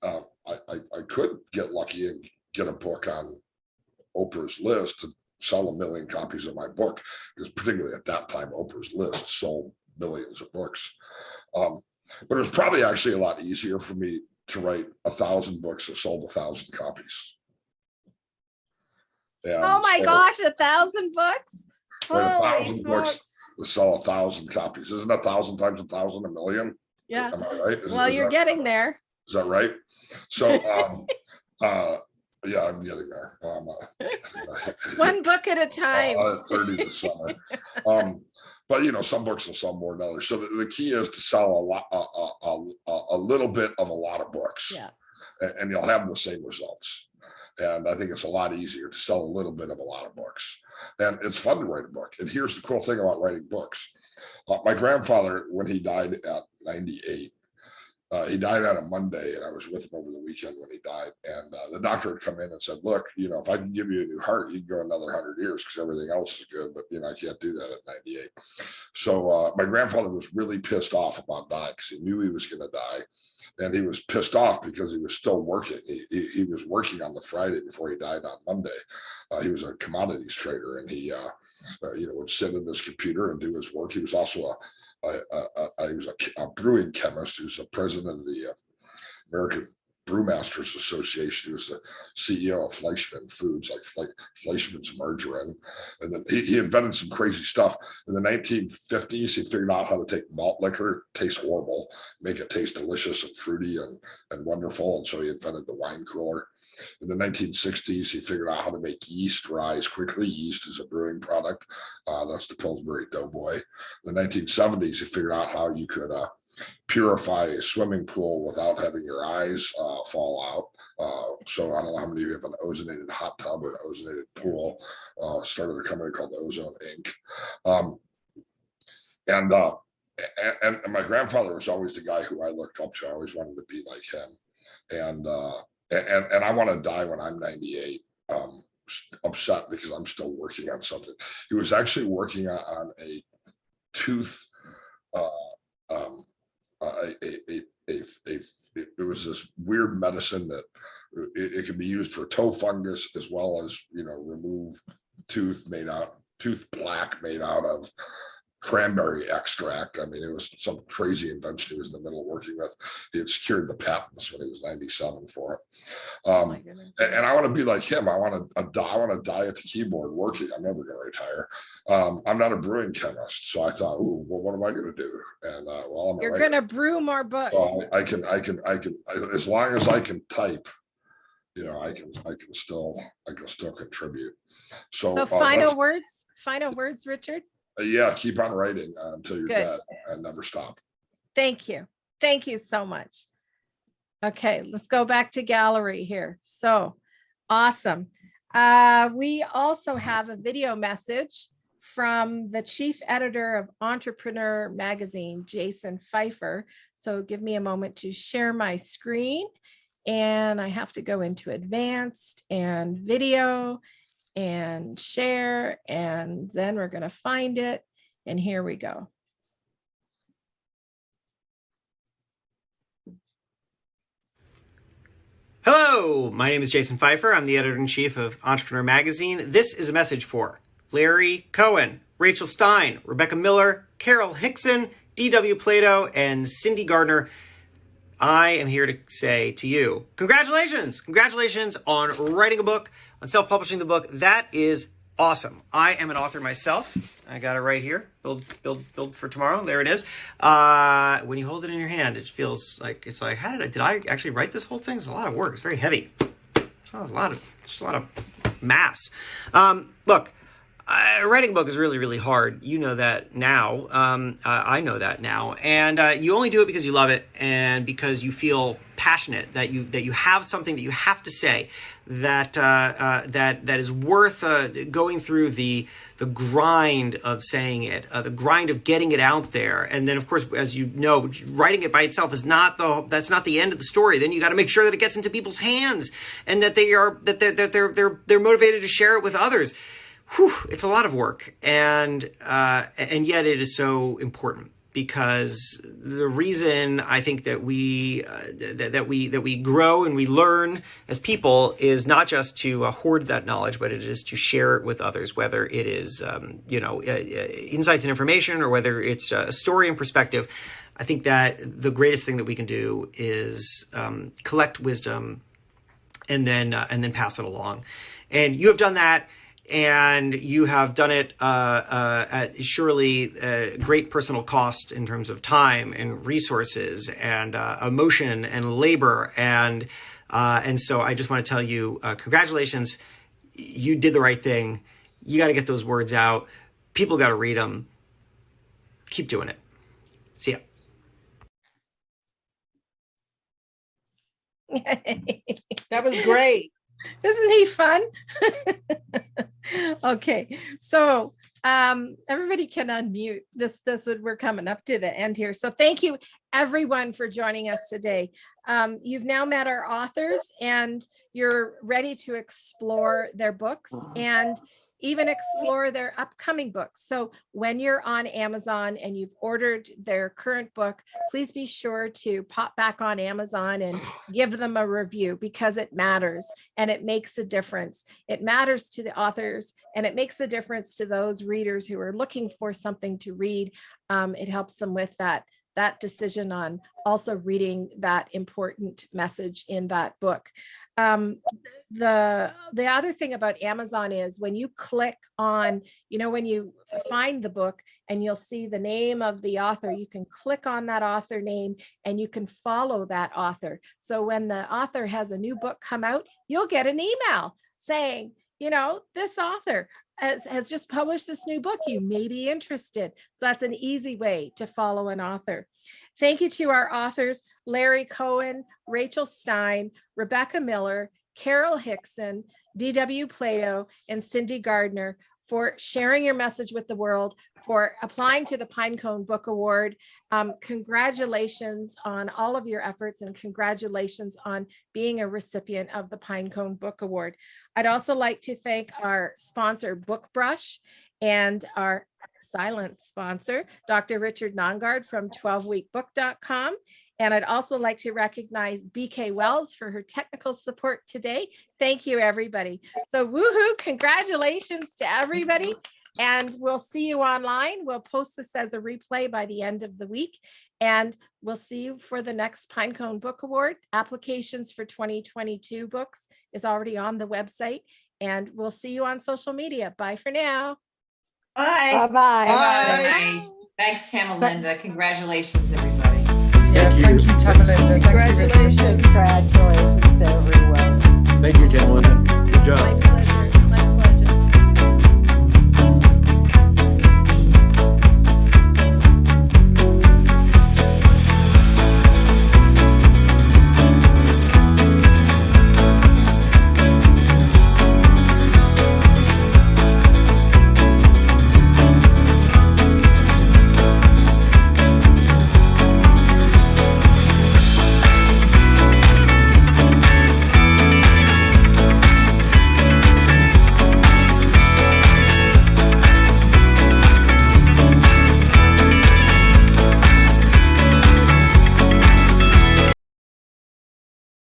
I could get lucky and get a book on Oprah's list to sell 1 million copies of my book, because particularly at that time, Oprah's list sold millions of books. But it was probably actually a lot easier for me to write 1,000 books that sold 1,000 copies. And Oh my gosh, 1,000 books? write Holy 1,000 books smokes. to sell 1,000 copies. Isn't 1,000 times 1,000 a million? Yeah. Am I right? Well, you're getting there. Is that right? So, yeah, I'm getting there. One book at a time. 30 this summer. But you know, some books will sell more than others. So the key is to sell a little bit of a lot of books, Yeah. and you'll have the same results. And I think it's a lot easier to sell a little bit of a lot of books. And it's fun to write a book. And here's the cool thing about writing books. My grandfather, when he died at 98, he died on a Monday, and I was with him over the weekend when he died. And the doctor had come in and said, look, you know, if I can give you a new heart, you can go another 100 years because everything else is good. But, you know, I can't do that at 98. So my grandfather was really pissed off about dying because he knew he was going to die. And he was pissed off because he was still working. He was working on the Friday before he died on Monday. He was a commodities trader, and he, you know, would sit at his computer and do his work. He was also he was a brewing chemist. He was the president of the American Brewmasters Association. He was the CEO of Fleischmann Foods, like Fleischmann's margarine. And then he invented some crazy stuff. In the 1950s, he figured out how to take malt liquor, taste horrible, make it taste delicious and fruity and wonderful. And so he invented the wine cooler. In the 1960s, he figured out how to make yeast rise quickly. Yeast is a brewing product. That's the Pillsbury Doughboy. In the 1970s, he figured out how you could purify a swimming pool without having your eyes fall out. So I don't know how many of you have an ozonated hot tub or an ozonated pool. Started a company called Ozone Inc. And my grandfather was always the guy who I looked up to. I always wanted to be like him. And I want to die when I'm 98. Upset because I'm still working on something. He was actually working on a tooth. It was this weird medicine that it can be used for toe fungus as well as, you know, remove tooth black made out of cranberry extract. I mean, it was some crazy invention he was in the middle of working with. He had secured the patents when he was 97 for it. And I want to be like him. I want to die at the keyboard working. I'm never going to retire. I'm not a brewing chemist, so I thought, ooh, well, what am I going to do? And well, You're going to brew more books. So I can, as long as I can type, you know, I can still contribute. So final words, Richard. Yeah, keep on writing until you're Good. dead and never stop. Thank you. Thank you so much. Okay, let's go back to gallery here. So awesome. We also have a video message from the chief editor of Entrepreneur Magazine, Jason Pfeiffer. So give me a moment to share my screen, and I have to go into advanced and video and share, and then we're going to find it. And here we go. Hello, my name is Jason Pfeiffer. I'm the editor-in-chief of Entrepreneur Magazine. This is a message for Larry Cowan, Rachel Stein, Rebecca Miller, Carol Hickson, D.W. Plato, and Cynde Gardner. I am here to say to you, congratulations! Congratulations on writing a book, on self-publishing the book. That is awesome. I am an author myself. I got it right here. Build for tomorrow. There it is. When you hold it in your hand, it feels like it's like, did I actually write this whole thing? It's a lot of work. It's very heavy. It's a lot of mass. Look, writing a book is really, really hard. You know that now. I know that now. And you only do it because you love it and because you feel passionate that you have something that you have to say that is worth going through the grind of saying it, the grind of getting it out there. And then, of course, as you know, writing it by itself is that's not the end of the story. Then you got to make sure that it gets into people's hands and that they're motivated to share it with others. Whew, it's a lot of work, and yet it is so important, because the reason I think that we grow and we learn as people is not just to hoard that knowledge, but it is to share it with others, whether it is insights and information or whether it's a story and perspective. I think that the greatest thing that we can do is collect wisdom and then pass it along. And you have done that. and you have done it at surely great personal cost in terms of time and resources and emotion and labor. And so I just want to tell you, congratulations. You did the right thing. You got to get those words out. People got to read them. Keep doing it. See ya. That was great. Isn't he fun? Okay, so everybody can unmute. We're coming up to the end here. So thank you everyone for joining us today. You've now met our authors and you're ready to explore their books and even explore their upcoming books. So when you're on Amazon and you've ordered their current book, please be sure to pop back on Amazon and give them a review, because it matters and it makes a difference. It matters to the authors and it makes a difference to those readers who are looking for something to read. It helps them with that decision on also reading that important message in that book. The other thing about Amazon is when you click on, when you find the book and you'll see the name of the author, you can click on that author name and you can follow that author. So when the author has a new book come out, you'll get an email saying, this author has just published this new book. You may be interested. So that's an easy way to follow an author. Thank you to our authors, Larry Cowan, Rachel Stein, Rebecca Miller, Carol Hickson, D.W. Plato, and Cynde Gardner for sharing your message with the world, for applying to the Pinecone Book Award. Congratulations on all of your efforts and congratulations on being a recipient of the Pinecone Book Award. I'd also like to thank our sponsor, BookBrush, and our silent sponsor, Dr. Richard Nongard from 12weekbook.com. And I'd also like to recognize BK Wells for her technical support today. Thank you, everybody. So woohoo, congratulations to everybody. And we'll see you online. We'll post this as a replay by the end of the week. And we'll see you for the next Pinecone Book Award. Applications for 2022 books is already on the website. And we'll see you on social media. Bye for now. Bye. Bye-bye. Bye. Thanks, Tam and Linda. Congratulations, everybody. Yeah, thank you, Tam and Linda. Thank you, Richard. Congratulations. Congratulations to everyone. Thank you, Tamara.